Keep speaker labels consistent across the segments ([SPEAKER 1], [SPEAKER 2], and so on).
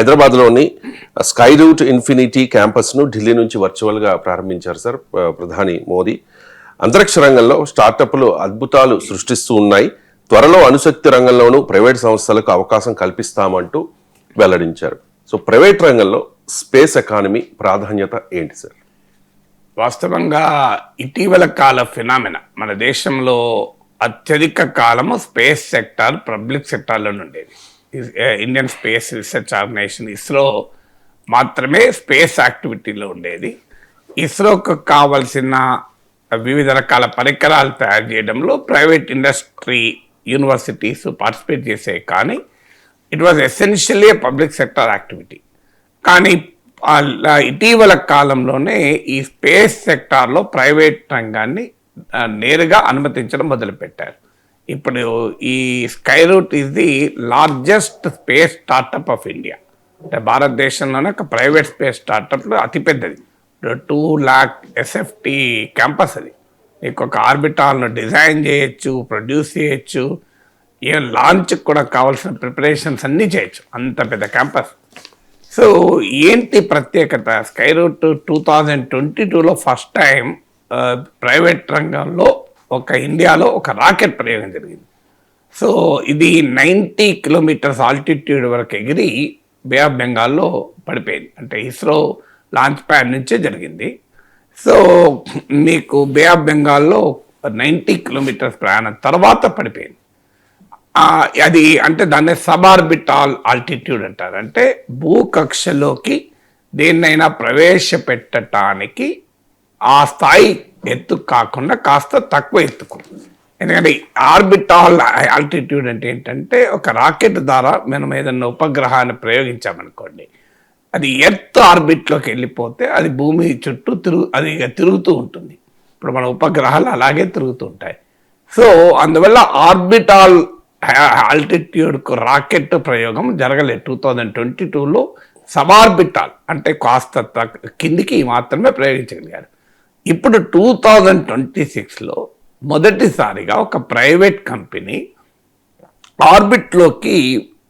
[SPEAKER 1] హైదరాబాద్లోని sky route infinity క్యాంపస్ను Delhi నుంచి వర్చువల్గా ప్రారంభించారు సార్ ప్రధాని మోదీ. అంతరిక్ష రంగంలో స్టార్టప్లు అద్భుతాలు సృష్టిస్తూ ఉన్నాయి. త్వరలో అణుశక్తి రంగంలోనూ ప్రైవేట్ సంస్థలకు అవకాశం కల్పిస్తామంటూ వెల్లడించారు. సో ప్రైవేట్ రంగంలో స్పేస్ ఎకానమీ ప్రాధాన్యత ఏంటి సార్?
[SPEAKER 2] వాస్తవంగా ఇటీవల కాల ఫినామినా మన దేశంలో అత్యధిక కాలము స్పేస్ సెక్టార్ పబ్లిక్ సెక్టార్లో ఉండేది. Indian space research organisation ISRO మాత్రమే స్పేస్ యాక్టివిటీలో ఉండేది. ఇస్రోకు కావలసిన వివిధ రకాల పరికరాలు తయారు చేయడంలో ప్రైవేట్ ఇండస్ట్రీ యూనివర్సిటీస్ పార్టిసిపేట్ చేసేవి, కానీ it was essentially public sector activity. కానీ ఇటీవల కాలంలోనే ఈ స్పేస్ సెక్టార్లో ప్రైవేట్ రంగాన్ని నేరుగా అనుమతించడం మొదలుపెట్టారు. ఇప్పుడు ఈ Skyroot is the largest space startup of India. అంటే భారతదేశంలోనే ఒక ప్రైవేట్ స్పేస్ స్టార్టప్లో అతిపెద్దది. 2 lakh SFT క్యాంపస్ అది. నీకు ఒక ఆర్బిటాల్ను డిజైన్ చేయొచ్చు, ప్రొడ్యూస్ చేయొచ్చు, ఏ లాంచ్ కూడా కావాల్సిన ప్రిపరేషన్స్ అన్నీ చేయొచ్చు, అంత పెద్ద క్యాంపస్. సో ఏంటి ప్రత్యేకత? స్కై రూట్ 2022లో ఫస్ట్ టైం ప్రైవేట్ రంగంలో ఇండియాలో ఒక రాకెట్ ప్రయోగం జరిగింది. సో ఇది 90 కిలోమీటర్స్ ఆల్టిట్యూడ్ వరకు ఎగిరి బే ఆఫ్ బెంగాల్లో పడిపోయింది. అంటే ఇస్రో లాంచ్ ప్యాడ్ నుంచే జరిగింది. సో మీకు బే ఆఫ్ బెంగాల్లో 90 కిలోమీటర్స్ ప్రయాణం తర్వాత పడిపోయింది. అది అంటే దాన్ని సబార్బిటాల్ ఆల్టిట్యూడ్ అంటారు. అంటే భూకక్షలోకి దేన్నైనా ప్రవేశపెట్టడానికి ఆ స్థాయి ఎత్తు కాకుండా కాస్త తక్కువ ఎత్తుకు. ఎందుకంటే ఆర్బిటాల్ ఆల్టిట్యూడ్ అంటే ఏంటంటే ఒక రాకెట్ ద్వారా మనం ఏదన్నా ఉపగ్రహాన్ని ప్రయోగించామనుకోండి, అది ఎర్త్ ఆర్బిట్లోకి వెళ్ళిపోతే అది భూమి చుట్టూ తిరుగుతూ ఉంటుంది. ఇప్పుడు మన ఉపగ్రహాలు అలాగే తిరుగుతూ ఉంటాయి. సో అందువల్ల ఆర్బిటాల్ ఆల్టిట్యూడ్కు రాకెట్ ప్రయోగం జరగలేదు 2022లో. సబార్బిటాల్ అంటే కాస్త కిందికి మాత్రమే ప్రయోగించగలిగారు. ఇప్పుడు 2026లో మొదటిసారిగా ఒక ప్రైవేట్ కంపెనీ ఆర్బిట్లోకి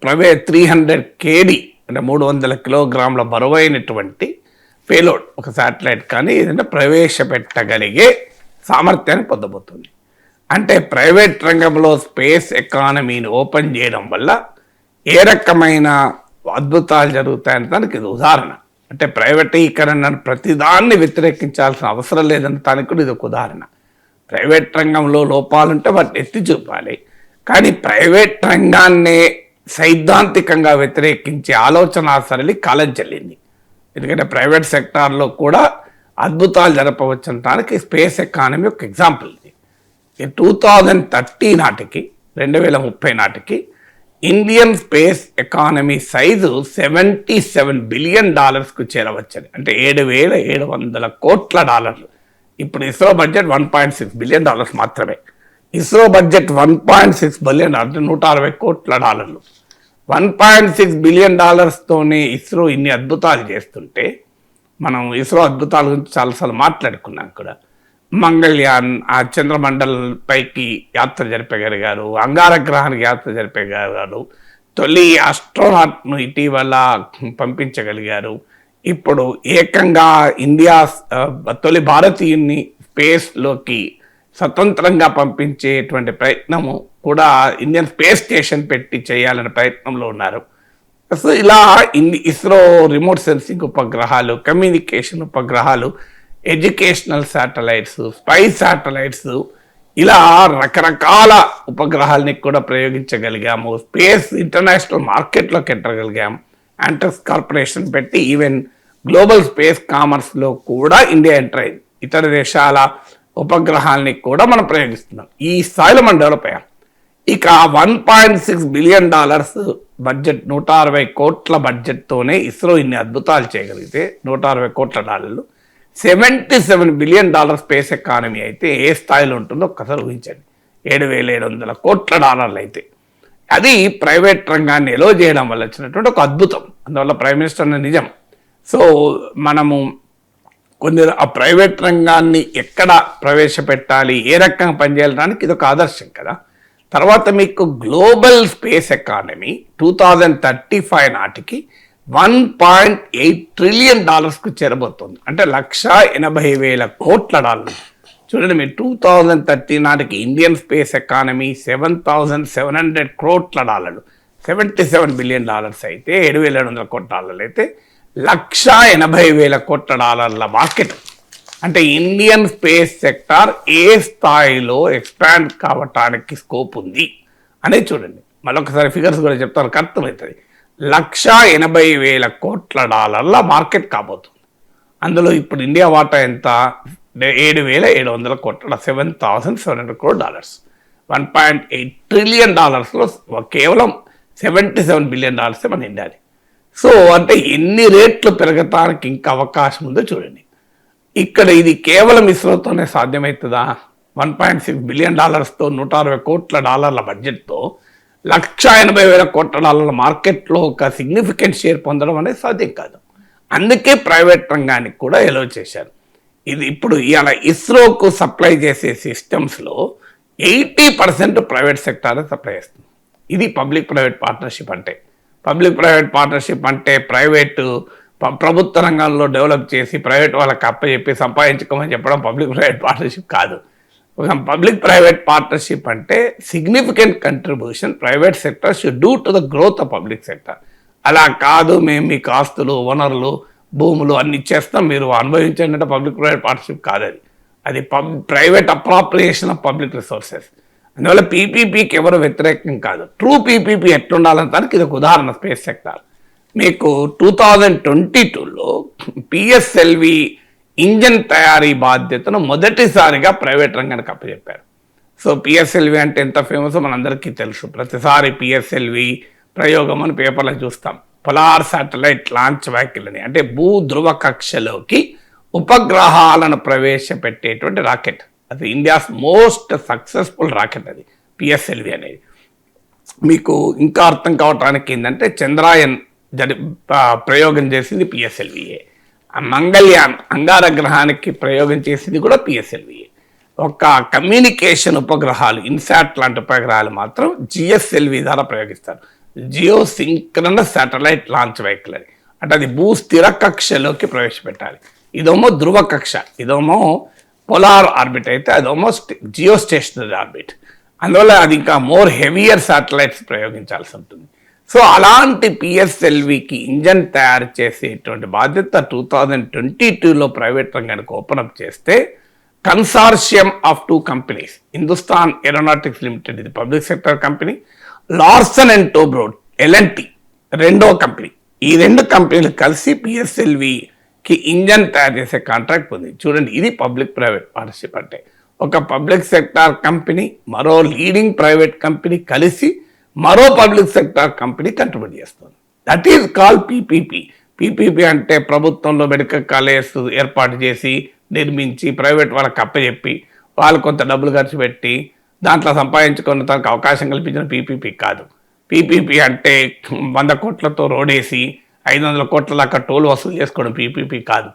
[SPEAKER 2] 300 kg అంటే 300 కిలోగ్రాముల బరువైనటువంటి పేలోడ్ ఒక శాటిలైట్ కానీ ఏదైనా ప్రవేశపెట్టగలిగే సామర్థ్యాన్ని పొందబోతుంది. అంటే ప్రైవేట్ రంగంలో స్పేస్ ఎకానమీని ఓపెన్ చేయడం వల్ల ఏ రకమైన అద్భుతాలు జరుగుతాయని దానికి ఇది ఉదాహరణ. అంటే ప్రైవేటీకరణ ప్రతిదాన్ని వ్యతిరేకించాల్సిన అవసరం లేదని దానికి కూడా ఇది ఒక ఉదాహరణ. ప్రైవేట్ రంగంలో లోపాలుంటే వాటిని ఎత్తి చూపాలి, కానీ ప్రైవేట్ రంగాన్నే సైద్ధాంతికంగా వ్యతిరేకించే ఆలోచన సరళి కాలం చెల్లింది. ఎందుకంటే ప్రైవేట్ సెక్టార్లో కూడా అద్భుతాలు జరపవచ్చు అనడానికి స్పేస్ ఎకానమీ ఒక ఎగ్జాంపుల్. 2030 నాటికి 2030 నాటికి Indian space economy size $77 billion చేరవచ్చని. అంటే $7,700 కోట్ల. ఇప్పుడు ఇస్రో బడ్జెట్ $1.6 బిలియన్ మాత్రమే. ఇస్రో బడ్జెట్ $1.6 బిలియన్ అంటే $160 కోట్ల. $1.6 బిలియన్ తోనే ఇస్రో ఇన్ని అద్భుతాలు చేస్తుంటే, మనం ఇస్రో అద్భుతాల గురించి చాలాసార్లు మాట్లాడుకున్నాం కూడా. మంగళ్యాన్ ఆ చంద్రమండల్ పైకి యాత్ర జరిపగలిగారు, అంగారగ్రహానికి యాత్ర జరిపగలిగారు, తొలి ఆస్ట్రోనాట్ను ఇటీవల పంపించగలిగారు. ఇప్పుడు ఏకంగా ఇండియా తొలి భారతీయుని స్పేస్లోకి స్వతంత్రంగా పంపించేటువంటి ప్రయత్నము కూడా ఇండియన్ స్పేస్ స్టేషన్ పెట్టి చేయాలనే ప్రయత్నంలో ఉన్నారు. సో ఇలా ఇస్రో రిమోట్ సెన్సింగ్ ఉపగ్రహాలు, కమ్యూనికేషన్ ఉపగ్రహాలు, ఎడ్యుకేషనల్ శాటిలైట్స్, స్పైస్ శాటిలైట్స్, ఇలా రకరకాల ఉపగ్రహాలని కూడా ప్రయోగించగలిగాము. స్పేస్ ఇంటర్నేషనల్ మార్కెట్లోకి ఎంటగలిగాము. యాంటర్స్ కార్పొరేషన్ పెట్టి ఈవెన్ గ్లోబల్ స్పేస్ కామర్స్లో కూడా ఇండియా ఎంటర్ అయింది. ఇతర దేశాల ఉపగ్రహాలని కూడా మనం ప్రయోగిస్తున్నాం. ఈ స్థాయిలో మనం డెవలప్ అయ్యాం. ఇక $1.6 బిలియన్ బడ్జెట్, 160 కోట్ల బడ్జెట్తోనే ఇస్రో ఇన్ని అద్భుతాలు చేయగలిగితే, $160 కోట్ల, $77 బిలియన్ స్పేస్ ఎకానమీ అయితే ఏ స్థాయిలో ఉంటుందో ఒక్కసారి ఊహించండి. $7,700 కోట్ల అయితే అది ప్రైవేట్ రంగాన్ని ఎలో చేయడం వల్ల వచ్చినటువంటి ఒక అద్భుతం. అందువల్ల ప్రైమ్ మినిస్టర్ అన్న నిజం. సో మనము ఆ ప్రైవేట్ రంగాన్ని ఎక్కడ ప్రవేశపెట్టాలి, ఏ రకంగా పనిచేయడానికి ఇది ఒక ఆదర్శం కదా. తర్వాత మీకు గ్లోబల్ స్పేస్ ఎకానమీ 2035 నాటికి $1.8 ట్రిలియన్ చేరబోతుంది. అంటే $1,80,000 కోట్ల. చూడండి మీరు 2030 నాటికి ఇండియన్ స్పేస్ ఎకానమీ $7,700 కోట్ల, $77 బిలియన్ అయితే $7,700 కోట్ల అయితే $1,80,000 కోట్ల మార్కెట్. అంటే ఇండియన్ స్పేస్ సెక్టార్ ఏ స్థాయిలో ఎక్స్పాండ్ కావటానికి స్కోప్ ఉంది అనేది చూడండి. మరొకసారి ఫిగర్స్ కూడా చెప్తాను, అర్థమవుతుంది. $1,80,000 కోట్ల మార్కెట్ కాబోతుంది. అందులో ఇప్పుడు ఇండియా వాటా ఎంత? $7,700 కోట్ల, $7,700 crore. $1.8 ట్రిలియన్ కేవలం $77 బిలియన్ మన ఇండియాది. సో అంటే ఎన్ని రేట్లు పెరగటానికి ఇంకా అవకాశం ఉందో చూడండి. ఇక్కడ ఇది కేవలం ఇస్రోతోనే సాధ్యమవుతుందా? $1.6 బిలియన్ తో $160 కోట్ల బడ్జెట్తో $1,80,000 కోట్ల మార్కెట్లో ఒక సిగ్నిఫికెంట్ షేర్ పొందడం అనేది సాధ్యం కాదు. అందుకే ప్రైవేట్ రంగానికి కూడా ఎలో చేశారు. ఇది ఇప్పుడు ఇలా ఇస్రోకు సప్లై చేసే సిస్టమ్స్లో 80% ప్రైవేట్ సెక్టారే సప్లై చేస్తుంది. ఇది పబ్లిక్ ప్రైవేట్ పార్ట్నర్షిప్ అంటే. పబ్లిక్ ప్రైవేట్ పార్ట్నర్షిప్ అంటే ప్రైవేటు ప్రభుత్వ రంగంలో డెవలప్ చేసి ప్రైవేట్ వాళ్ళకి అప్పచెప్పి సంపాదించుకోమని చెప్పడం పబ్లిక్ ప్రైవేట్ పార్ట్నర్షిప్ కాదు. పబ్లిక్ ప్రైవేట్ పార్ట్నర్షిప్ అంటే significant contribution private sector should do to the growth of public sector. అలా కాదు మేము మీకు ఆస్తులు, వనరులు, భూములు అన్ని ఇచ్చేస్తాం మీరు అనుభవించండి అంటే పబ్లిక్ ప్రైవేట్ పార్ట్నర్షిప్ కాదు. అది private appropriation of public resources. అందువల్ల పీపీపీకి ఎవరు వ్యతిరేకం కాదు. ట్రూ పీపీపీ ఎట్లుండాలంటానికి ఇది ఒక ఉదాహరణ. స్పేస్ సెక్టార్ మీకు 2022లో పిఎస్ఎల్వి ఇంజన్ తయారీ బాధ్యతను మొదటిసారిగా ప్రైవేట్ రంగానికి అప్పచెప్పారు. సో పిఎస్ఎల్వి అంటే ఎంత ఫేమస్ మనందరికీ తెలుసు. ప్రతిసారి పిఎస్ఎల్వి ప్రయోగం అని పేపర్లో చూస్తాం. పొలార్ శాటిలైట్ లాంచ్ వెహికల్ అని, అంటే భూధ్రువ కక్షలోకి ఉపగ్రహాలను ప్రవేశపెట్టేటువంటి రాకెట్. అది ఇండియాస్ మోస్ట్ సక్సెస్ఫుల్ రాకెట్ అది పిఎస్ఎల్వి అనేది. మీకు ఇంకా అర్థం కావటానికి ఏంటంటే చంద్రయాన్ ప్రయోగం చేసింది పిఎస్ఎల్విఏ. మంగళయాన్ అంగార గ్రహానికి ప్రయోగం చేసింది కూడా పిఎస్ఎల్విఏ. ఒక కమ్యూనికేషన్ ఉపగ్రహాలు, ఇన్సాట్ లాంటి ఉపగ్రహాలు మాత్రం జిఎస్ఎల్వి ద్వారా ప్రయోగిస్తారు. Geosynchronous satellite launch vehicle అని. అంటే అది భూస్థిర కక్షలోకి ప్రవేశపెట్టాలి. ఇదేమో ధ్రువ కక్ష, ఇదేమో పొలార్ ఆర్బిట్ అయితే అదేమో జియో స్టేషనరీ ఆర్బిట్. అందువల్ల అది ఇంకా మోర్ హెవియర్ శాటిలైట్స్ ప్రయోగించాల్సి ఉంటుంది. సో అలాంటి పిఎస్ఎల్వికి ఇంజన్ తయారు చేసేటువంటి బాధ్యత 2022లో ప్రైవేట్ రంగానికి ఓపెన్ అప్ చేస్తే consortium of 2 companies, Hindustan aeronautics limited ఇది public sector company, Larsen and Toubro L and T రెండో కంపెనీ. ఈ 2 కంపెనీలు కలిసి పిఎస్ఎల్వికి ఇంజన్ తయారు చేసే కాంట్రాక్ట్ పొంది. చూడండి ఇది పబ్లిక్ ప్రైవేట్ పార్ట్నర్షిప్ అంటే. ఒక పబ్లిక్ సెక్టార్ కంపెనీ మరో లీడింగ్ ప్రైవేట్ కంపెనీ కలిసి మరో పబ్లిక్ సెక్టార్ కంపెనీ కంట్రిబ్యూట్ చేస్తుంది. That is called PPP. PPP అంటే ప్రభుత్వంలో మెడికల్ కాలేజ్ ఏర్పాటు చేసి నిర్మించి ప్రైవేట్ వాళ్ళకి అప్పచెప్పి వాళ్ళు కొంత డబ్బులు ఖర్చు పెట్టి దాంట్లో సంపాదించుకున్న తనకు అవకాశం కల్పించిన పీపీపీ కాదు. పీపీపీ అంటే 100 కోట్లతో రోడ్ వేసి 500 కోట్ల దాకా టోల్ వసూలు చేసుకోవడం పీపీపీ కాదు.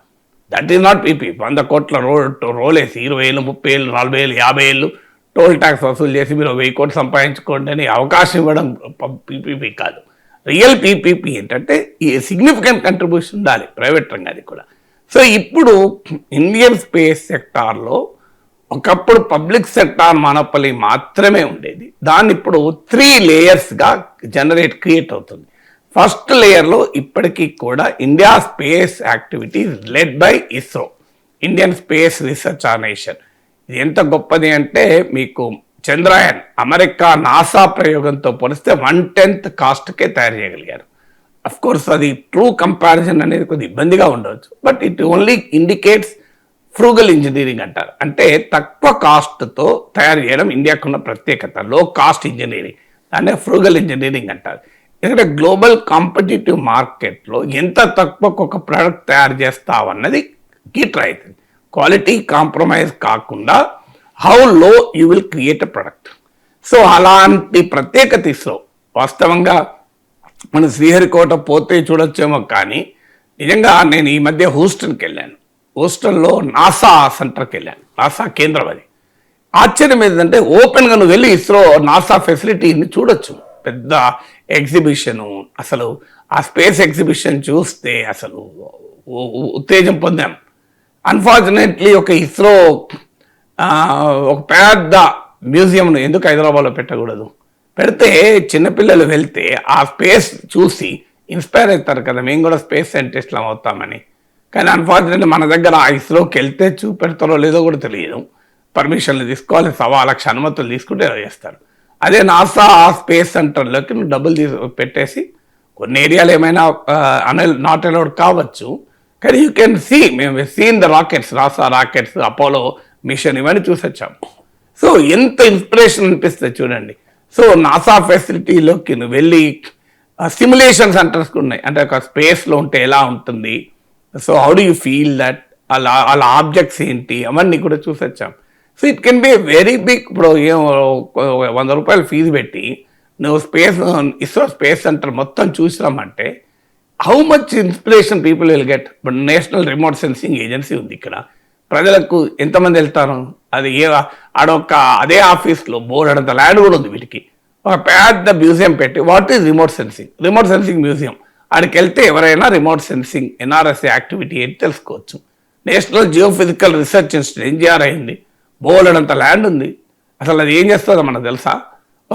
[SPEAKER 2] That is not PP. 100 కోట్ల రోల్ వేసి 20,000, 30,000, 40,000, 50,000 టోల్ ట్యాక్స్ వసూలు చేసి మీరు 1000 కోట్లు సంపాదించుకోండి అని అవకాశం ఇవ్వడం పీపీపీ కాదు. రియల్ పీపీపీ ఏంటంటే ఈ సిగ్నిఫికెంట్ కంట్రిబ్యూషన్ ఉండాలి ప్రైవేట్ రంగానికి కూడా. సో ఇప్పుడు ఇండియన్ స్పేస్ సెక్టార్లో ఒకప్పుడు పబ్లిక్ సెక్టార్ మానోపలి మాత్రమే ఉండేది. దాన్ని ఇప్పుడు 3 లేయర్స్గా క్రియేట్ అవుతుంది. ఫస్ట్ లేయర్లో ఇప్పటికీ కూడా India space activities led by ISRO, Indian space research organisation. ఇది ఎంత గొప్పది అంటే మీకు చంద్రయాన్ అమెరికా నాసా ప్రయోగంతో పోలిస్తే 1/10 కాస్ట్కే తయారు చేయగలిగారు. అఫ్ కోర్స్ అది ట్రూ కంపారిజన్ అనేది కొద్దిగా ఇబ్బందిగా ఉండవచ్చు, but it only indicates frugal engineering అంటారు. అంటే తక్కువ కాస్ట్తో తయారు చేయడం ఇండియాకున్న ప్రత్యేకత. లో కాస్ట్ ఇంజనీరింగ్, దాన్ని ఫ్రూగల్ ఇంజనీరింగ్ అంటారు. ఎందుకంటే గ్లోబల్ కాంపిటేటివ్ మార్కెట్లో ఎంత తక్కువకు ఒక ప్రోడక్ట్ తయారు చేస్తావన్నది గీట్ అవుతుంది. క్వాలిటీ కాంప్రమైజ్ కాకుండా హౌ లో you will create a product. So అలాంటి ప్రత్యేకత ఇస్రో. వాస్తవంగా మనం శ్రీహరికోట పోతే చూడొచ్చేమో, కానీ నిజంగా నేను ఈ మధ్య హూస్టన్కి వెళ్ళాను. హూస్టన్లో నాసా సెంటర్కి వెళ్ళాను, నాసా కేంద్రం అది. ఆశ్చర్యం ఏంటంటే ఓపెన్గా నువ్వు వెళ్ళి ఇస్రో నాసా ఫెసిలిటీని చూడొచ్చు. పెద్ద ఎగ్జిబిషను, అసలు ఆ స్పేస్ ఎగ్జిబిషన్ చూస్తే అసలు ఉత్తేజం పొందాం. అన్ఫార్చునేట్లీ ఒక ఇస్రో ఒక పెద్ద మ్యూజియంను ఎందుకు హైదరాబాద్లో పెట్టకూడదు? పెడితే చిన్నపిల్లలు వెళ్తే ఆ స్పేస్ చూసి ఇన్స్పైర్ అవుతారు కదా, మేము కూడా స్పేస్ సైంటిస్ట్లం అవుతామని. కానీ అన్ఫార్చునేట్లీ మన దగ్గర ఆ ఇస్రోకి వెళ్తే చూపెడతారో లేదో కూడా తెలియదు. పర్మిషన్లు తీసుకోవాలి, 1,00,000 అనుమతులు తీసుకుంటే చేస్తారు. అదే నాసా స్పేస్ సెంటర్లోకి నువ్వు డబ్బులు పెట్టేసి కొన్ని ఏరియాలు ఏమైనా నాట్ అలౌడ్ కావచ్చు, కానీ యూ కెన్ సీ, మేము seen the rockets, NASA rockets, Apollo mission ఇవన్నీ చూసొచ్చాం. సో ఎంత ఇన్స్పిరేషన్ అనిపిస్తుంది చూడండి. సో నాసా ఫెసిలిటీలోకి నువ్వు వెళ్ళి సిమ్యులేషన్ సెంటర్స్ ఉన్నాయి, అంటే ఒక స్పేస్లో ఉంటే ఎలా ఉంటుంది, so how do you feel that, అలా ఆబ్జెక్ట్స్ ఏంటి అవన్నీ కూడా చూసొచ్చాం. So it can be very big. ఇప్పుడు ₹100 ఫీజు పెట్టి నువ్వు ఇస్రో స్పేస్ సెంటర్ మొత్తం చూసినామంటే how much inspiration people will get. ఇప్పుడు నేషనల్ రిమోట్ సెన్సింగ్ ఏజెన్సీ ఉంది ఇక్కడ, ప్రజలకు ఎంతమంది వెళ్తారు? అది అదే ఆఫీస్లో బోర్డంత ల్యాండ్ కూడా ఉంది వీటికి. ఒక పెద్ద మ్యూజియం పెట్టి what is remote sensing museum, ఆడికి వెళ్తే ఎవరైనా రిమోట్ సెన్సింగ్ ఎన్ఆర్ఎస్ఏ యాక్టివిటీ ఏంటి తెలుసుకోవచ్చు. National geophysical research institute NGR అయింది, బోర్డంత ల్యాండ్ ఉంది. అసలు అది ఏం చేస్తుందో మనకు తెలుసా?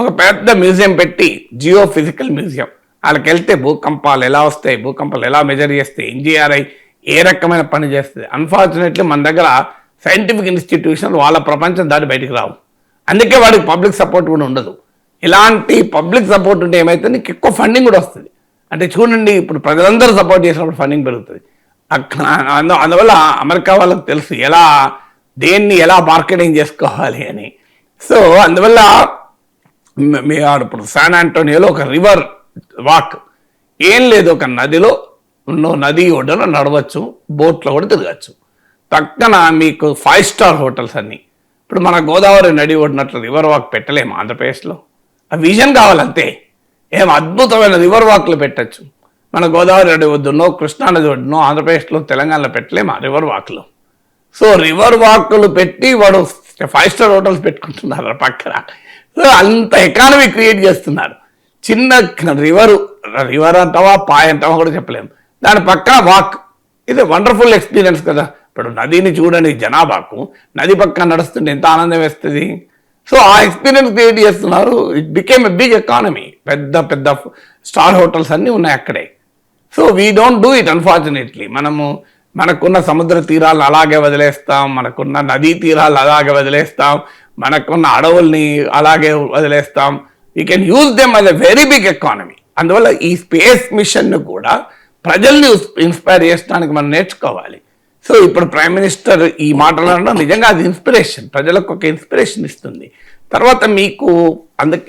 [SPEAKER 2] ఒక పెద్ద మ్యూజియం పెట్టి జియోఫిజికల్ మ్యూజియం, వాళ్ళకి వెళ్తే భూకంపాలు ఎలా వస్తాయి, భూకంపాలు ఎలా మెజర్ చేస్తాయి, ఎన్జిఆర్ఐ ఏ రకమైన పని చేస్తుంది. అన్ఫార్చునేట్లీ మన దగ్గర సైంటిఫిక్ ఇన్స్టిట్యూషన్ వాళ్ళ ప్రపంచం దాటి బయటికి రావు, అందుకే వాడికి పబ్లిక్ సపోర్ట్ కూడా ఉండదు. ఇలాంటి పబ్లిక్ సపోర్ట్ ఉంటే ఏమైతే నీకు ఎక్కువ ఫండింగ్ కూడా వస్తుంది. అంటే చూడండి, ఇప్పుడు ప్రజలందరూ సపోర్ట్ చేసినప్పుడు ఫండింగ్ పెరుగుతుంది. అందువల్ల అమెరికా వాళ్ళకి తెలుసు దేన్ని ఎలా మార్కెటింగ్ చేసుకోవాలి అని. సో అందువల్ల ఇప్పుడు శాన్ ఆంటోనియోలో ఒక రివర్ వాక్ ఏం లేదు, ఒక నది ఒడ్డున నడవచ్చు, బోట్లో కూడా తిరగచ్చు. పక్కన మీకు 5 స్టార్ హోటల్స్ అన్నీ. ఇప్పుడు మన గోదావరి నడి ఒడినట్లు రివర్ వాక్ పెట్టలేము ఆంధ్రప్రదేశ్లో, ఆ విజన్ కావాలంతే. ఏం అద్భుతమైన రివర్ వాక్లు పెట్టచ్చు. మన గోదావరి నది ఒడ్డునో కృష్ణానది ఒడ్డునో ఆంధ్రప్రదేశ్లో తెలంగాణలో పెట్టలేము ఆ రివర్ వాక్లు. సో రివర్ వాక్లు పెట్టి వాడు 5 స్టార్ హోటల్స్ పెట్టుకుంటున్నారు పక్కన. సో అంత ఎకానమీ క్రియేట్ చేస్తున్నారు. చిన్న రివర్ అంటావా పాయ అంటావా కూడా చెప్పలేము, దాని పక్కన వాక్. ఇది వండర్ఫుల్ ఎక్స్పీరియన్స్ కదా. ఇప్పుడు నదిని చూడని జనాభాకు నది పక్కన నడుస్తుంటే ఎంత ఆనందం వేస్తుంది. సో ఆ ఎక్స్పీరియన్స్ క్రియేట్ చేస్తున్నారు. It became a big economy. పెద్ద స్టార్ హోటల్స్ అన్నీ ఉన్నాయి అక్కడే. So we don't do it unfortunately. మనకున్న సముద్ర తీరాలను అలాగే వదిలేస్తాం, మనకున్న నదీ తీరాలు అలాగే వదిలేస్తాం, మనకున్న అడవుల్ని అలాగే వదిలేస్తాం. We can use them as a very big economy. అందువల్ల ఈ స్పేస్ మిషన్ను కూడా ప్రజల్ని ఇన్స్పైర్ చేయడానికి మనం నేర్చుకోవాలి. సో ఇప్పుడు ప్రైమ్ మినిస్టర్ ఈ మాట్లాడడం నిజంగా అది ఇన్స్పిరేషన్, ప్రజలకు ఒక ఇన్స్పిరేషన్ ఇస్తుంది. తర్వాత మీకు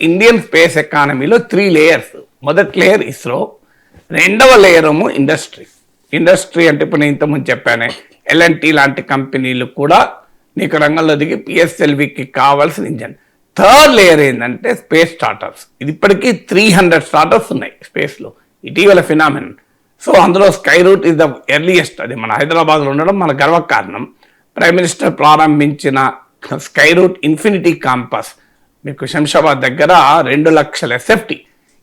[SPEAKER 2] ఇండియన్ స్పేస్ ఎకానమీలో 3 లేయర్స్. మొదటి లేయర్ ఇస్రో, రెండవ లేయర్ ఏమో ఇండస్ట్రీ అంటే ఇప్పుడు నేను ఇంతకుముందు చెప్పానే L&T లాంటి కంపెనీలు కూడా నీకు రంగంలో దిగి PSLVకి కావాల్సిన ఇంజన్. థర్డ్ లేయర్ ఏంటంటే స్పేస్ స్టార్టప్స్. ఇది ఇప్పటికీ 300 స్టార్టప్స్ ఉన్నాయి స్పేస్లో, ఇటీవల ఫినామినన్. సో అందులో Skyroot is the earliest. అది మన హైదరాబాద్లో ఉండడం మన గర్వకారణం. ప్రైమ్ మినిస్టర్ ప్రారంభించిన స్కై రూట్ ఇన్ఫినిటీ క్యాంపస్ మీకు శంషాబాద్ దగ్గర 2 లక్షల SFT.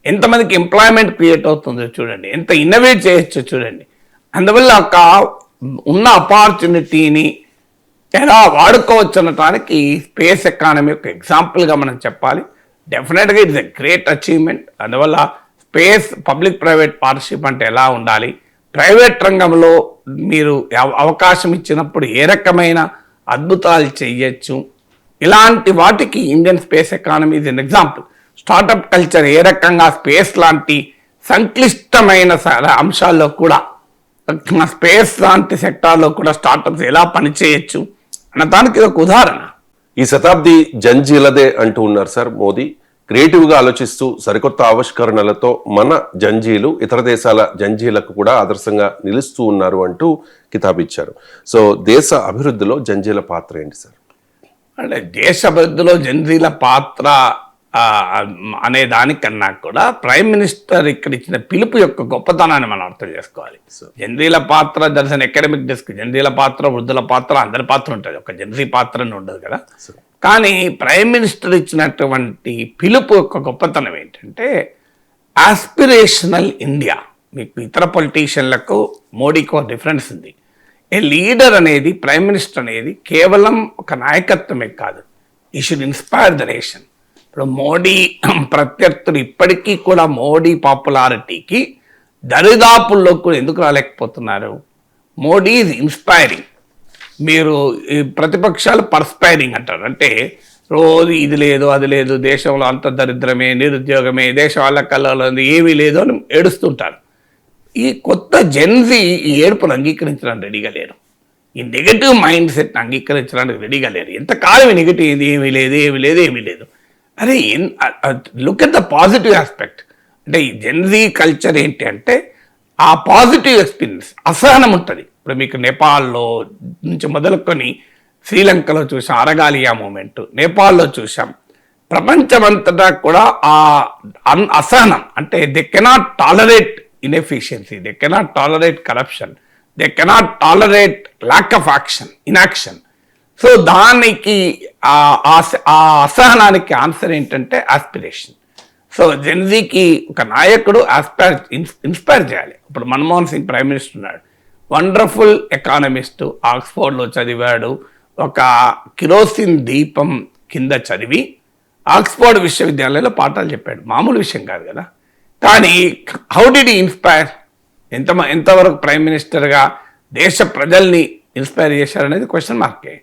[SPEAKER 2] ఎంతమందికి ఎంప్లాయ్మెంట్ క్రియేట్ అవుతుందో చూడండి, ఎంత ఇన్నోవేట్ చేయొచ్చో చూడండి. అందువల్ల ఉన్న ఆపర్చునిటీని ఎలా వాడుకోవచ్చు అనటానికి స్పేస్ ఎకానమీ ఒక ఎగ్జాంపుల్గా మనం చెప్పాలి. డెఫినెట్గా ఇట్స్ ఎ గ్రేట్ అచీవ్మెంట్. అందువల్ల స్పేస్ పబ్లిక్ ప్రైవేట్ పార్ట్నర్షిప్ అంటే ఎలా ఉండాలి, ప్రైవేట్ రంగంలో మీరు అవకాశం ఇచ్చినప్పుడు ఏ రకమైన అద్భుతాలు చేయొచ్చు, ఇలాంటి వాటికి Indian space economy is an example. Startup culture ఏ రకంగా స్పేస్ లాంటి సంక్లిష్టమైన అంశాల్లో కూడా, స్పేస్ లాంటి సెక్టార్లో కూడా స్టార్టప్స్ ఎలా పనిచేయచ్చు అన్న దానికి ఇది ఒక ఉదాహరణ.
[SPEAKER 1] ఈ శతాబ్ది జంజీలదే అంటూ ఉన్నారు సార్ మోదీ. క్రియేటివ్గా ఆలోచిస్తూ సరికొత్త ఆవిష్కరణలతో మన జంజీలు ఇతర దేశాల జంజీలకు కూడా ఆదర్శంగా నిలుస్తూ ఉన్నారు అంటూ కితాబిచ్చారు. సో దేశ అభివృద్ధిలో జంజీల పాత్ర ఏంటి సార్?
[SPEAKER 2] అంటే దేశ అభివృద్ధిలో జంజీల పాత్ర అనే దానికన్నా కూడా ప్రైమ్ మినిస్టర్ ఇక్కడ ఇచ్చిన పిలుపు యొక్క గొప్పతనాన్ని మనం అర్థం చేసుకోవాలి. జంజీల పాత్ర దర్శన అకాడమిక్ డెస్క్, జంజీల పాత్ర, వృద్ధుల పాత్ర, అందరి పాత్ర ఉంటుంది, ఒక జంజీ పాత్ర అని ఉండదు కదా. కానీ ప్రైమ్ మినిస్టర్ ఇచ్చినటువంటి పిలుపు యొక్క గొప్పతనం ఏంటంటే ఆస్పిరేషనల్ ఇండియా. మీకు ఇతర పొలిటీషియన్లకు మోడీకి ఒక డిఫరెన్స్ ఉంది. ఏ లీడర్ అనేది, ప్రైమ్ మినిస్టర్ అనేది కేవలం ఒక నాయకత్వమే కాదు, ఈ షుడ్ ఇన్స్పైర్ ద నేషన్. ఇప్పుడు మోడీ ప్రత్యర్థులు ఇప్పటికీ కూడా మోడీ పాపులారిటీకి దరిదాపుల్లో కూడా ఎందుకు రాలేకపోతున్నారు? Modi is inspiring. మీరు ఈ ప్రతిపక్షాలు పర్స్పైరింగ్ అంటారు, అంటే రోజు ఇది లేదు అది లేదు, దేశంలో అంత దరిద్రమే, నిరుద్యోగమే, దేశం వాళ్ళ కళ్ళలో ఏమీ లేదు అని ఏడుస్తుంటారు. ఈ కొత్త జెన్జీ ఈ ఏడుపును అంగీకరించడానికి రెడీగా లేరు, ఈ నెగటివ్ మైండ్ సెట్ని అంగీకరించడానికి రెడీగా లేరు. ఎంతకాలం నెగిటివ్ ఇది ఏమీ లేదు ఏమీ లేదు ఏమీ లేదు. అరే look at the positive aspect. అంటే ఈ జెన్జీ కల్చర్ ఏంటి అంటే ఆ పాజిటివ్ ఎక్స్పీరియన్స్, అసహనం ఉంటుంది. ఇప్పుడు మీకు నేపాల్లో నుంచి మొదలుకొని శ్రీలంకలో చూసాం అరగాలియా మూమెంట్, నేపాల్లో చూసాం, ప్రపంచమంతటా కూడా ఆ అసహనం, అంటే they cannot tolerate inefficiency, they cannot tolerate corruption, they cannot tolerate lack of action, inaction. So దానికి ఆ అసహనానికి ఆన్సర్ ఏంటంటే ఆస్పిరేషన్. సో జెన్జీకి ఒక నాయకుడు ఇన్స్పైర్ చేయాలి. ఇప్పుడు మన్మోహన్ సింగ్ ప్రైమ్ మినిస్టర్ ఉన్నాడు, వండర్ఫుల్ ఎకానమిస్టు, ఆక్స్ఫోర్డ్లో చదివాడు, ఒక కిరోసిన్ దీపం కింద చదివి ఆక్స్ఫోర్డ్ విశ్వవిద్యాలయంలో పాఠాలు చెప్పాడు. మామూలు విషయం కాదు కదా. కానీ హౌ డిడ్ ఈ ఇన్స్పైర్? ఎంతవరకు ప్రైమ్ మినిస్టర్గా దేశ ప్రజల్ని ఇన్స్పైర్ చేశారనేది క్వశ్చన్ మార్కే.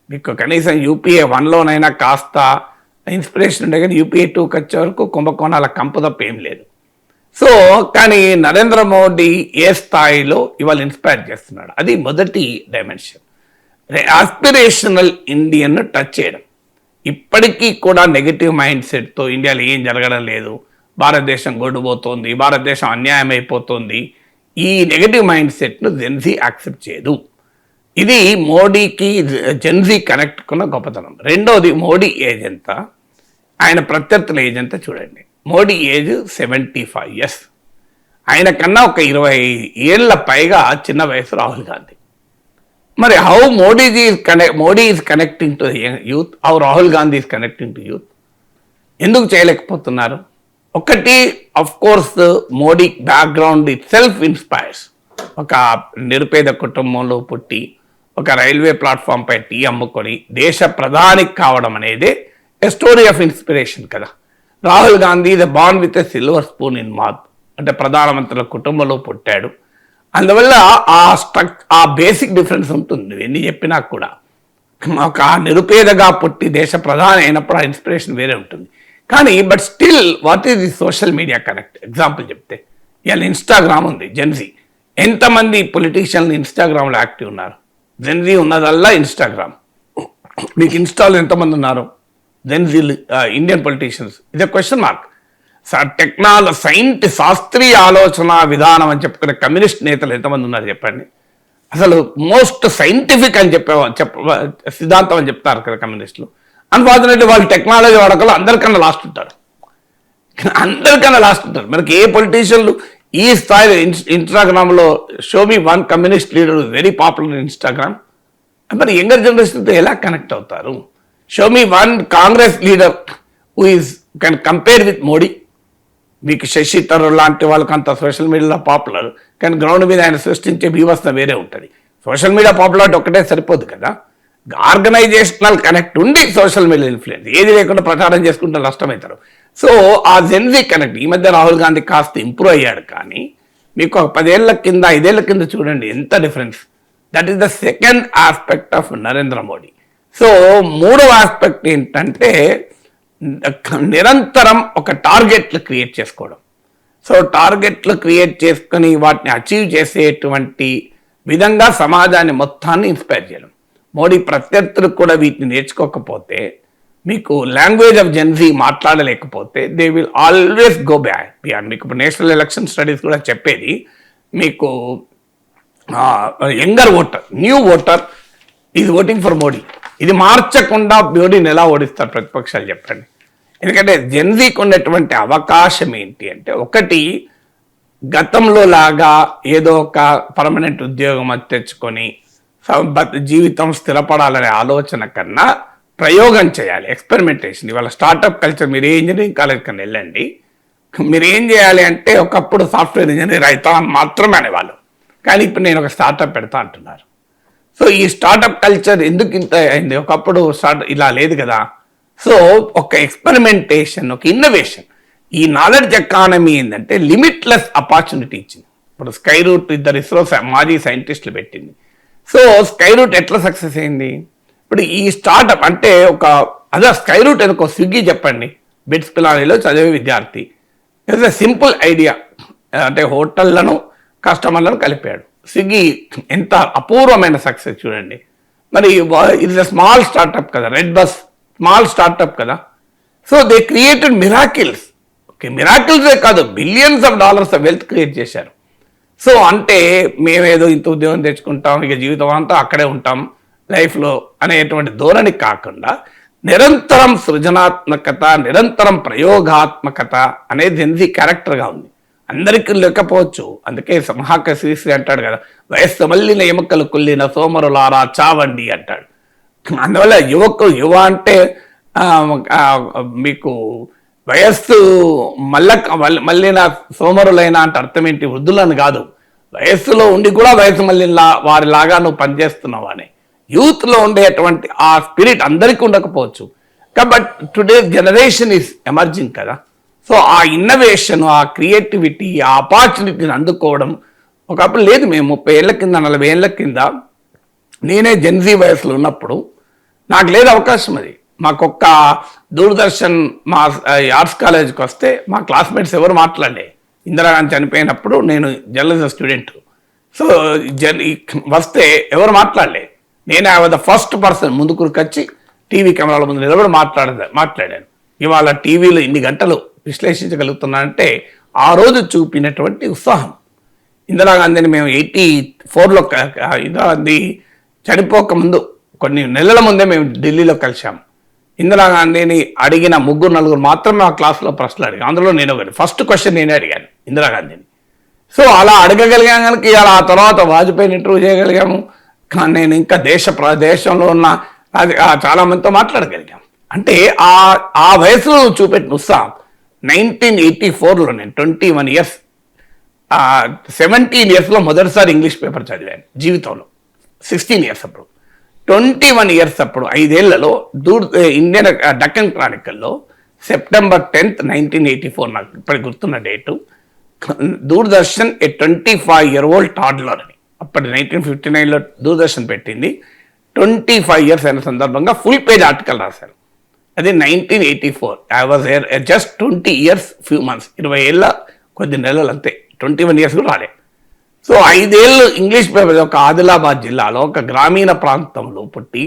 [SPEAKER 2] మీకు కనీసం యూపీఏ 1లోనైనా కాస్త ఇన్స్పిరేషన్ ఉండే, కానీ యూపీఏ 2కి వచ్చే వరకు కుంభకోణాల కంపు తప్ప ఏం లేదు. సో కానీ నరేంద్ర మోడీ ఏ స్థాయిలో ఇవాళ ఇన్స్పైర్ చేస్తున్నాడు, అది మొదటి డైమెన్షన్. ఆస్పిరేషనల్ ఇండియన్ను టచ్ చేయడం. ఇప్పటికీ కూడా నెగిటివ్ మైండ్ సెట్తో ఇండియాలో ఏం జరగడం లేదు, భారతదేశం గొడ్డుపోతుంది, భారతదేశం అన్యాయం అయిపోతుంది, ఈ నెగిటివ్ మైండ్ సెట్ను జెన్జీ యాక్సెప్ట్ చేయదు. ఇది మోడీకి జెన్జీ కనెక్ట్ కున్న గొప్పతనం. రెండోది, మోడీ ఏజ్ ఎంత, ఆయన ప్రత్యర్థుల ఏజ్ ఎంత చూడండి. Modi age 75 years. ఆయన కన్నా ఒక 20 ఏళ్ళ పైగా చిన్న వయసు రాహుల్ గాంధీ. మరి how Modi is connecting to youth, how Rahul Gandhi is connecting to youth? ఎందుకు చేయలేకపోతున్నారు? ఒకటి, of course Modi background it self inspires. ఒక నిరుపేద కుటుంబంలో పుట్టి ఒక రైల్వే ప్లాట్ఫామ్పై టీ అమ్ముకొని దేశ ప్రధాని కావడం అనేది ఏ స్టోరీ ఆఫ్ ఇన్స్పిరేషన్ కదా. Rahul Gandhi the born with a silver spoon in mouth, అంటే ప్రధానమంత్రుల కుటుంబంలో పుట్టాడు. అందువల్ల ఆ బేసిక్ డిఫరెన్స్ ఉంటుంది. నువ్వు ఎన్ని చెప్పినా కూడా ఒక నిరుపేదగా పుట్టి దేశ ప్రధాని అయినప్పుడు ఆ ఇన్స్పిరేషన్ వేరే ఉంటుంది. కానీ but still what is the social media connect? Example చెప్తే ఇవాళ ఇన్స్టాగ్రామ్ ఉంది. జెన్జీ ఎంతమంది పొలిటీషియన్లు ఇన్స్టాగ్రామ్లో యాక్టివ్ ఉన్నారు? జెన్జీ ఉన్నదల్లా ఇన్స్టాగ్రామ్. మీకు ఇన్స్టాలో ఎంతమంది ఉన్నారు జెన్జీ ఇండియన్ పొలిటీషియన్స్? ఇదే క్వశ్చన్ మార్క్. శాస్త్రీయ ఆలోచన విధానం అని చెప్పుకునే కమ్యూనిస్ట్ నేతలు ఎంతమంది ఉన్నారు చెప్పండి. అసలు మోస్ట్ సైంటిఫిక్ అని సిద్ధాంతం అని చెప్తారు కదా కమ్యూనిస్టులు. అన్ఫార్చునేట్లీ వాళ్ళు టెక్నాలజీ వాడకలు అందరికన్నా లాస్ట్ ఉంటారు. మనకి ఏ పొలిటీషియన్లు ఈ స్థాయిలో ఇన్స్టాగ్రామ్లో show me one communist leader very popular in Instagram, మరి యంగర్ జనరేషన్తో ఎలా కనెక్ట్ అవుతారు? Show me one Congress leader who is can compare with Modi. మీకు శశి థరూర్ లాంటి వాళ్ళకి అంత సోషల్ మీడియాలో పాపులర్, కానీ గ్రౌండ్ మీద ఆయన సృష్టించే బీభత్సం వేరే ఉంటుంది. సోషల్ మీడియా పాపులారిటీ ఒక్కటే సరిపోదు కదా, ఆర్గనైజేషనల్ కనెక్ట్ ఉండి సోషల్ మీడియా ఇన్ఫ్లుయెన్స్ ఏది లేకుండా ప్రచారం చేసుకుంటే నష్టమవుతారు. సో ఆ జెన్జీ కనెక్ట్. ఈ మధ్య రాహుల్ గాంధీ కాస్త ఇంప్రూవ్ అయ్యాడు, కానీ మీకు ఒక 10 ఏళ్ల కింద 5 ఏళ్ల కింద చూడండి ఎంత difference. That is the second aspect of Narendra Modi. So మూడవ ఆస్పెక్ట్ ఏంటంటే నిరంతరం ఒక టార్గెట్లు క్రియేట్ చేసుకోవడం. సో టార్గెట్లు క్రియేట్ చేసుకొని వాటిని అచీవ్ చేసేటువంటి విధంగా సమాజాన్ని మొత్తాన్ని ఇన్స్పైర్ చేయడం. మోడీ ప్రత్యర్థులు కూడా వీటిని నేర్చుకోకపోతే, మీకు లాంగ్వేజ్ ఆఫ్ జెన్జీ మాట్లాడలేకపోతే they will always go beyond. మీకు ఇప్పుడు నేషనల్ ఎలక్షన్ స్టడీస్ కూడా చెప్పేది, మీకు younger voter, new voter is voting for Modi. ఇది మార్చకుండా మోడీని ఎలా ఓడిస్తారు ప్రతిపక్షాలు చెప్పండి? ఎందుకంటే జెన్జీకి ఉన్నటువంటి అవకాశం ఏంటి అంటే, ఒకటి గతంలో లాగా ఏదో ఒక పర్మనెంట్ ఉద్యోగం తెచ్చుకొని జీవితం స్థిరపడాలనే ఆలోచన కన్నా ప్రయోగం చేయాలి, ఎక్స్పెరిమెంటేషన్. ఇవాళ స్టార్టప్ కల్చర్, మీరు ఏ ఇంజనీరింగ్ కాలేజ్ కన్నా వెళ్ళండి, మీరు ఏం చేయాలి అంటే ఒకప్పుడు సాఫ్ట్వేర్ ఇంజనీర్ అవుతా అని మాత్రమే అనేవాళ్ళు, కానీ ఇప్పుడు నేను ఒక స్టార్టప్ పెడతా అంటున్నారు. సో ఈ స్టార్టప్ కల్చర్ ఎందుకు ఇంత అయింది? ఒకప్పుడు ఇలా లేదు కదా. సో ఒక ఎక్స్పెరిమెంటేషన్, ఒక ఇన్నోవేషన్, ఈ నాలెడ్జ్ ఎకానమీ ఏంటంటే లిమిట్లెస్ ఆపర్చునిటీ ఇచ్చింది. ఇప్పుడు స్కై రూట్ ఇద్దరు ఇస్రో మాజీ సైంటిస్టులు పెట్టింది. సో స్కై రూట్ ఎట్లా సక్సెస్ అయింది? ఇప్పుడు ఈ స్టార్టప్ అంటే అదే స్కై రూట్ అనుకో, స్విగ్గీ చెప్పండి, బిట్స్ పిలానీలో చదివే విద్యార్థి, ఇట్స్ ఎ సింపుల్ ఐడియా. అంటే హోటళ్లను కస్టమర్లను కలిపాడు. స్విగ్గీ ఎంత అపూర్వమైన సక్సెస్ చూడండి. మరి ఇట్స్ ఎ స్మాల్ స్టార్టప్ కదా, రెడ్ బస్ స్మాల్ స్టార్టప్ కదా. So they created miracles. Okay, మిరాకిల్సే కాదు, billions of dollars wealth create చేశారు. సో అంటే మేమేదో ఇంత ఉద్యోగం తెచ్చుకుంటాం, ఇక జీవితం అంతా అక్కడే ఉంటాం లైఫ్లో అనేటువంటి ధోరణి కాకుండా నిరంతరం సృజనాత్మకత, నిరంతరం ప్రయోగాత్మకత అనేది జెన్జీ క్యారెక్టర్గా ఉంది. అందరికీ లేకపోవచ్చు, అందుకే మహాకవి శ్రీశ్రీ అంటాడు కదా, వయస్సు మళ్ళిన ఎముకలు కుళ్ళిన సోమరులారా చావండి అంటాడు. అందువల్ల యువ అంటే మీకు వయస్సు మళ్ళిన సోమరులైన అంటే అర్థం ఏంటి? వృద్ధులను కాదు, వయస్సులో ఉండి కూడా వయస్సు మళ్ళిన వారిలాగా నువ్వు పనిచేస్తున్నావు అని. యూత్లో ఉండేటువంటి ఆ స్పిరిట్ అందరికీ ఉండకపోవచ్చు, కాబట్టి టుడే జనరేషన్ ఈస్ ఎమర్జింగ్ కదా. సో ఆ ఇన్నోవేషన్, ఆ క్రియేటివిటీ, ఆ ఆపర్చునిటీని అందుకోవడం ఒకప్పుడు లేదు. మేము 30 ఏళ్ల కింద 40 ఏళ్ల కింద నేనే జెన్జీ వయసులో ఉన్నప్పుడు నాకు లేదు అవకాశం. అది మాకొక్క దూరదర్శన్ మా ఆర్ట్స్ కాలేజ్కి వస్తే మా క్లాస్మేట్స్ ఎవరు మాట్లాడలే. ఇందిరాగాంధీ చనిపోయినప్పుడు నేను జర్నలిజం స్టూడెంట్. సో వస్తే ఎవరు మాట్లాడలే. నేనే ద ఫస్ట్ పర్సన్ ముందుకు వచ్చి టీవీ కెమెరాల ముందు నిలబడి మాట్లాడాను. ఇవాళ టీవీలో ఇన్ని గంటలు విశ్లేషించగలుగుతున్నానంటే ఆ రోజు చూపినటువంటి ఉత్సాహం. ఇందిరాగాంధీని మేము 84లో ఇందిరాగాంధీ చనిపోకముందు కొన్ని నెలల ముందే మేము ఢిల్లీలో కలిసాము. ఇందిరాగాంధీని అడిగిన 3-4 మాత్రమే ఆ క్లాస్లో ప్రశ్నలు అడిగాను. అందులో నేను ఒకటి ఫస్ట్ క్వశ్చన్ నేనే అడిగాను ఇందిరాగాంధీని. సో అలా అడగగలిగాం కనుక ఇలా ఆ తర్వాత వాజ్పేయిని ఇంటర్వ్యూ చేయగలిగాము. కానీ నేను ఇంకా దేశంలో ఉన్న చాలా మందితో మాట్లాడగలిగాం. అంటే ఆ వయసులో చూపెట్టిన ఉత్సాహం. 1984లో నేను 21 ఇయర్స్ 17 ఇయర్స్లో మొదటిసారి ఇంగ్లీష్ పేపర్ చదివాను జీవితంలో. 16 ఇయర్స్ అప్పుడు, 21 ఇయర్స్ అప్పుడు 5 ఏళ్లలో ఇండియన్ డక్కన్ క్రానికల్లో September 10th, 1984 నాకు ఇప్పటికి గుర్తున్న డేటు, దూరదర్శన్ ఏ 25-year-old టాడ్లర్ అని అప్పటి 1959లో దూరదర్శన్ పెట్టింది. 25 ఇయర్స్ అయిన సందర్భంగా ఫుల్ పేజ్ ఆర్టికల్ రాశారు. అది 1984. I was just 20 years few months, 20 ఏళ్ళ కొద్ది నెలలు అంతే. 21 ఇయర్స్ కూడా రాలే. సో 5 ఏళ్ళు ఇంగ్లీష్ పేపర్ ఒక ఆదిలాబాద్ జిల్లాలో ఒక గ్రామీణ ప్రాంతంలో పుట్టి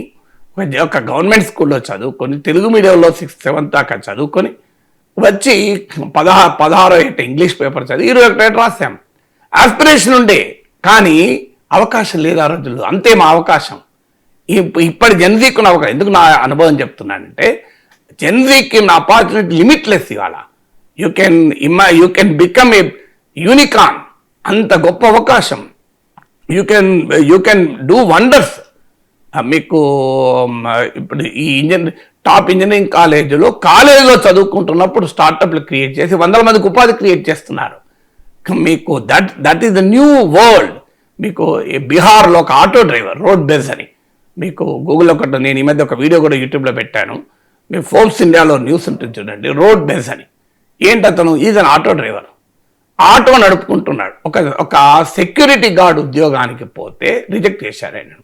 [SPEAKER 2] ఒక గవర్నమెంట్ స్కూల్లో చదువుకొని తెలుగు మీడియంలో 6th, 7th దాకా చదువుకొని వచ్చి 16 ఏట ఇంగ్లీష్ పేపర్ చదివి 21 ఏట రాసాం. ఆస్పిరేషన్ ఉండే, కానీ అవకాశం లేదు ఆ రోజుల్లో. అంతే మా అవకాశం. ఇప్పటి జెన్జీకి ఉన్న అవకాశం. ఎందుకు నా అనుభవం చెప్తున్నానంటే జెన్జీకి ఉన్న ఆపర్చునిటీ లిమిట్లెస్. ఇవాళ you can become a unicorn. అంత గొప్ప అవకాశం. You can do wonders. మీకు ఇప్పుడు ఈ టాప్ ఇంజనీరింగ్ కాలేజీలో చదువుకుంటున్నప్పుడు స్టార్టప్లు క్రియేట్ చేసి 100 మందికి ఉపాధి క్రియేట్ చేస్తున్నారు. మీకు that is the new world. మీకు బీహార్లో ఒక ఆటో డ్రైవర్ రోడ్ బెజ్ అని, మీకు గూగుల్లో ఒకటి, నేను ఈ మధ్య ఒక వీడియో కూడా యూట్యూబ్లో పెట్టాను. మీ ఫోర్బ్స్ ఇండియాలో న్యూస్ ఉంటుంది చూడండి, రోడ్ బెజ్ అని. ఏంటి అతను? Is an auto driver, auto నడుపుకుంటున్నాడు. ఒక సెక్యూరిటీ గార్డ్ ఉద్యోగానికి పోతే రిజెక్ట్ చేశారు ఆయన.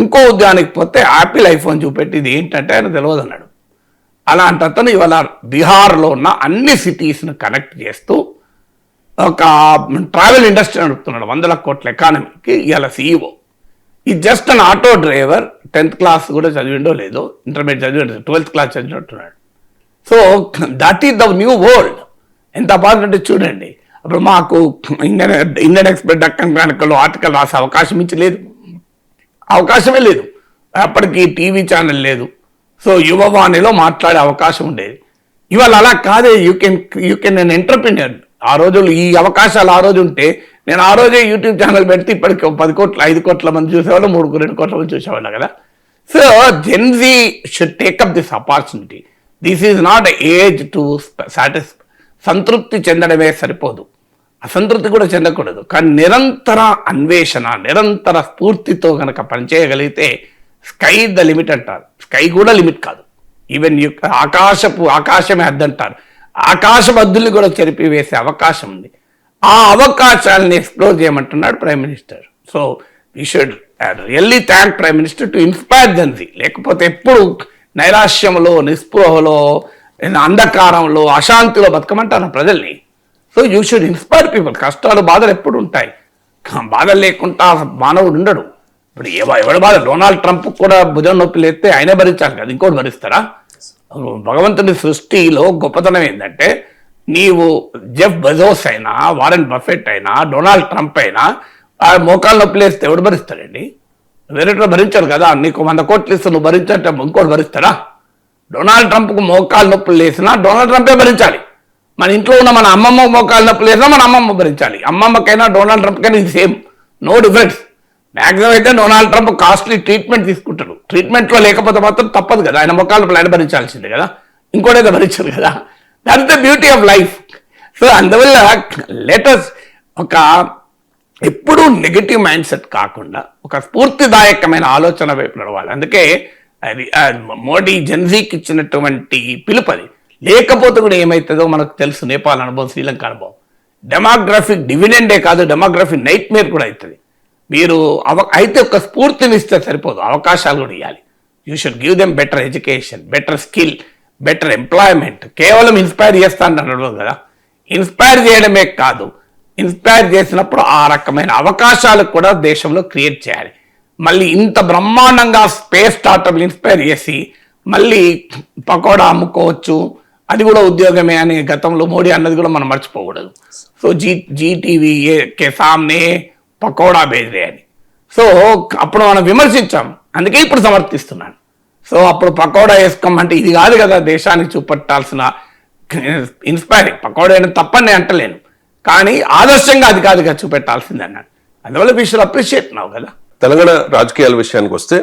[SPEAKER 2] ఇంకో ఉద్యోగానికి పోతే యాపిల్ ఐఫోన్ చూపెట్టి ఇది ఏంటంటే ఆయన తెలియదు అన్నాడు. అలాంటి అతను ఇవాళ బీహార్లో ఉన్న అన్ని సిటీస్ను కనెక్ట్ చేస్తూ ఒక ట్రావెల్ ఇండస్ట్రీ నడుపుతున్నాడు. 100 కోట్ల ఎకానమీకి ఇవాళ CEO. ఈ just an auto driver. 10th class కూడా చదివిండో లేదో, ఇంటర్మీడియట్ చదివిండో, 12th క్లాస్ చదివినట్టున్నాడు. So that is the new world. ఎంత బాగుంటే చూడండి. అప్పుడు మాకు ఇండియన్ ఎక్స్ప్రెస్ డక్కన్ క్రానికల్లో ఆర్టికల్ రాసే అవకాశమే లేదు. అప్పటికి టీవీ ఛానల్ లేదు. సో యువవాణిలో మాట్లాడే అవకాశం ఉండేది. ఇవాళ అలా కాదే. You can an entrepreneur. ఆ రోజులు ఈ అవకాశాలు ఆ రోజు ఉంటే నేను ఆ రోజే యూట్యూబ్ ఛానల్ పెడితే ఇప్పటికి 10 కోట్ల 5 కోట్ల మంది చూసేవాళ్ళు, 2 కోట్ల మంది చూసేవాళ్ళు కదా. So Gen Z should take up this opportunity. This is not age to సంతృప్తి చెందడమే సరిపోదు, అసంతృప్తి కూడా చెందకూడదు. కానీ నిరంతర అన్వేషణ, నిరంతర స్ఫూర్తితో కనుక పనిచేయగలిగితే స్కై ద లిమిట్ అంటారు. స్కై కూడా లిమిట్ కాదు, ఈవెన్ ఆకాశమే హద్దు అంటారు. ఆకాశం హద్దుల్ని కూడా చెరిపివేసే అవకాశం ఉంది. ఆ అవకాశాలని ఎక్స్ప్లోర్ చేయమంటున్నాడు prime minister. So we should really thank prime minister to inspire Gen Z. లేకపోతే ఎప్పుడు నైరాశ్యంలో, నిస్పృహలో, అంధకారంలో, అశాంతిలో బతకమంటారు ప్రజల్ని. So you should inspire people. కష్టాలు, బాధలు ఎప్పుడు ఉంటాయి, బాధలు లేకుండా మానవుడు ఉండడు. ఇప్పుడు ఎవడు బాధ, డొనాల్డ్ ట్రంప్ కూడా భుజం నొప్పి లేస్తే ఆయనే భరించాలి కదా, ఇంకోటి భరిస్తారా? భగవంతుడి సృష్టిలో గొప్పతనం ఏంటంటే, నీవు జెఫ్ బెజోస్ అయినా, వారెన్ బఫెట్ అయినా, డొనాల్డ్ ట్రంప్ అయినా ఆ మోకాలు నొప్పి లేస్తే ఎవడు భరిస్తాడండి? వేరేటో భరించాడు కదా. నీకు 100 కోట్లు ఇస్తే నువ్వు భరించంటే ఇంకోటి భరిస్తాడా? డొనాల్డ్ ట్రంప్కు మోకాలు నొప్పులు లేసినా డొనాల్డ్ ట్రంపే భరించాలి. మన ఇంట్లో ఉన్న మన అమ్మమ్మ మోకాలు నొప్పులు లేసినా మన అమ్మమ్మ భరించాలి. అమ్మమ్మకైనా డొనాల్డ్ ట్రంప్కైనా ఇది సేమ్, నో డిఫరెన్స్. మ్యాక్సిమం అయితే డొనాల్డ్ ట్రంప్ కాస్ట్లీ ట్రీట్మెంట్ తీసుకుంటాడు. ట్రీట్మెంట్లో లేకపోతే మాత్రం తప్పదు కదా, ఆయన మోకాలు నొప్పులు ఆయన భరించాల్సిందే కదా, ఇంకోటైతే భరించదు కదా. That's the beauty of life. So అందువల్ల లెటర్స్ ఒక ఎప్పుడూ నెగటివ్ మైండ్ సెట్ కాకుండా ఒక స్ఫూర్తిదాయకమైన ఆలోచన వైపు నడవాలి. అందుకే మోడీ జెన్జీకి ఇచ్చినటువంటి పిలుపది. లేకపోతే కూడా ఏమవుతుందో మనకు తెలుసు, నేపాల్ అనుభవం, శ్రీలంక అనుభవం. డెమోగ్రఫిక్ డివిడెండే కాదు, డెమోగ్రఫిక్ నైట్ మేర్ కూడా అవుతుంది. మీరు అయితే ఒక స్ఫూర్తిని ఇస్తే సరిపోదు, అవకాశాలు కూడా ఇవ్వాలి. You should give them better education, better skill, better employment. కేవలం ఇన్స్పైర్ చేస్తాను నడవదు కదా, ఇన్స్పైర్ చేయడమే కాదు, ఇన్స్పైర్ చేసినప్పుడు ఆ రకమైన అవకాశాలు కూడా దేశంలో క్రియేట్ చేయాలి. మళ్ళీ ఇంత బ్రహ్మాండంగా స్పేస్ స్టార్టప్లు ఇన్స్పైర్ చేసి మళ్ళీ పకోడా అమ్ముకోవచ్చు, అది కూడా ఉద్యోగమే అని గతంలో మోడీ అన్నది కూడా మనం మర్చిపోకూడదు. సో జీటీవీ కే సామ్నే పకోడా బేజే అని. సో అప్పుడు మనం విమర్శించాం, అందుకే ఇప్పుడు సమర్థిస్తున్నాను. సో అప్పుడు పకోడా వేసుకోమంటే ఇది కాదు కదా దేశానికి చూపెట్టాల్సిన ఇన్స్పైరింగ్. పకోడా అయినా తప్పని నేను అంటలేను, కానీ ఆదర్శంగా అది కాదుగా చూపెట్టాల్సింది అన్నాడు. అందువల్ల వీ షుడ్ అప్రిషియేట్ నావు కదా.
[SPEAKER 1] తెలంగాణ రాజకీయాల విషయానికి వస్తే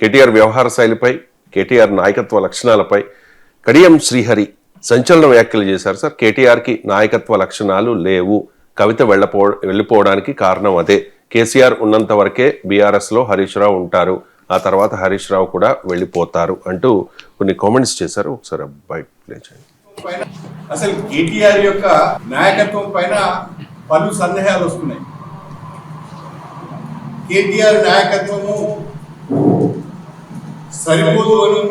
[SPEAKER 1] కేటీఆర్ వ్యవహార శైలిపై, కేటీఆర్ నాయకత్వ లక్షణాలపై కడియం శ్రీహరి సంచలన వ్యాఖ్యలు చేశారు సార్. కేటీఆర్కి నాయకత్వ లక్షణాలు లేవు, కవిత వెళ్ళిపోవడానికి కారణం అదే. కేసీఆర్ ఉన్నంత వరకే బీఆర్ఎస్లో హరీష్ రావు ఉంటారు, ఆ తర్వాత హరీష్ రావు కూడా వెళ్ళిపోతారు అంటూ కొన్ని కామెంట్స్ చేశారు. ఒకసారి బయట ప్లే చేయండి.
[SPEAKER 3] అసలు కేటీఆర్ యొక్క నాయకత్వం పైన పలు సందేహాలు వస్తున్నాయి. కేటీఆర్ నాయకత్వము సరిపోదు అని,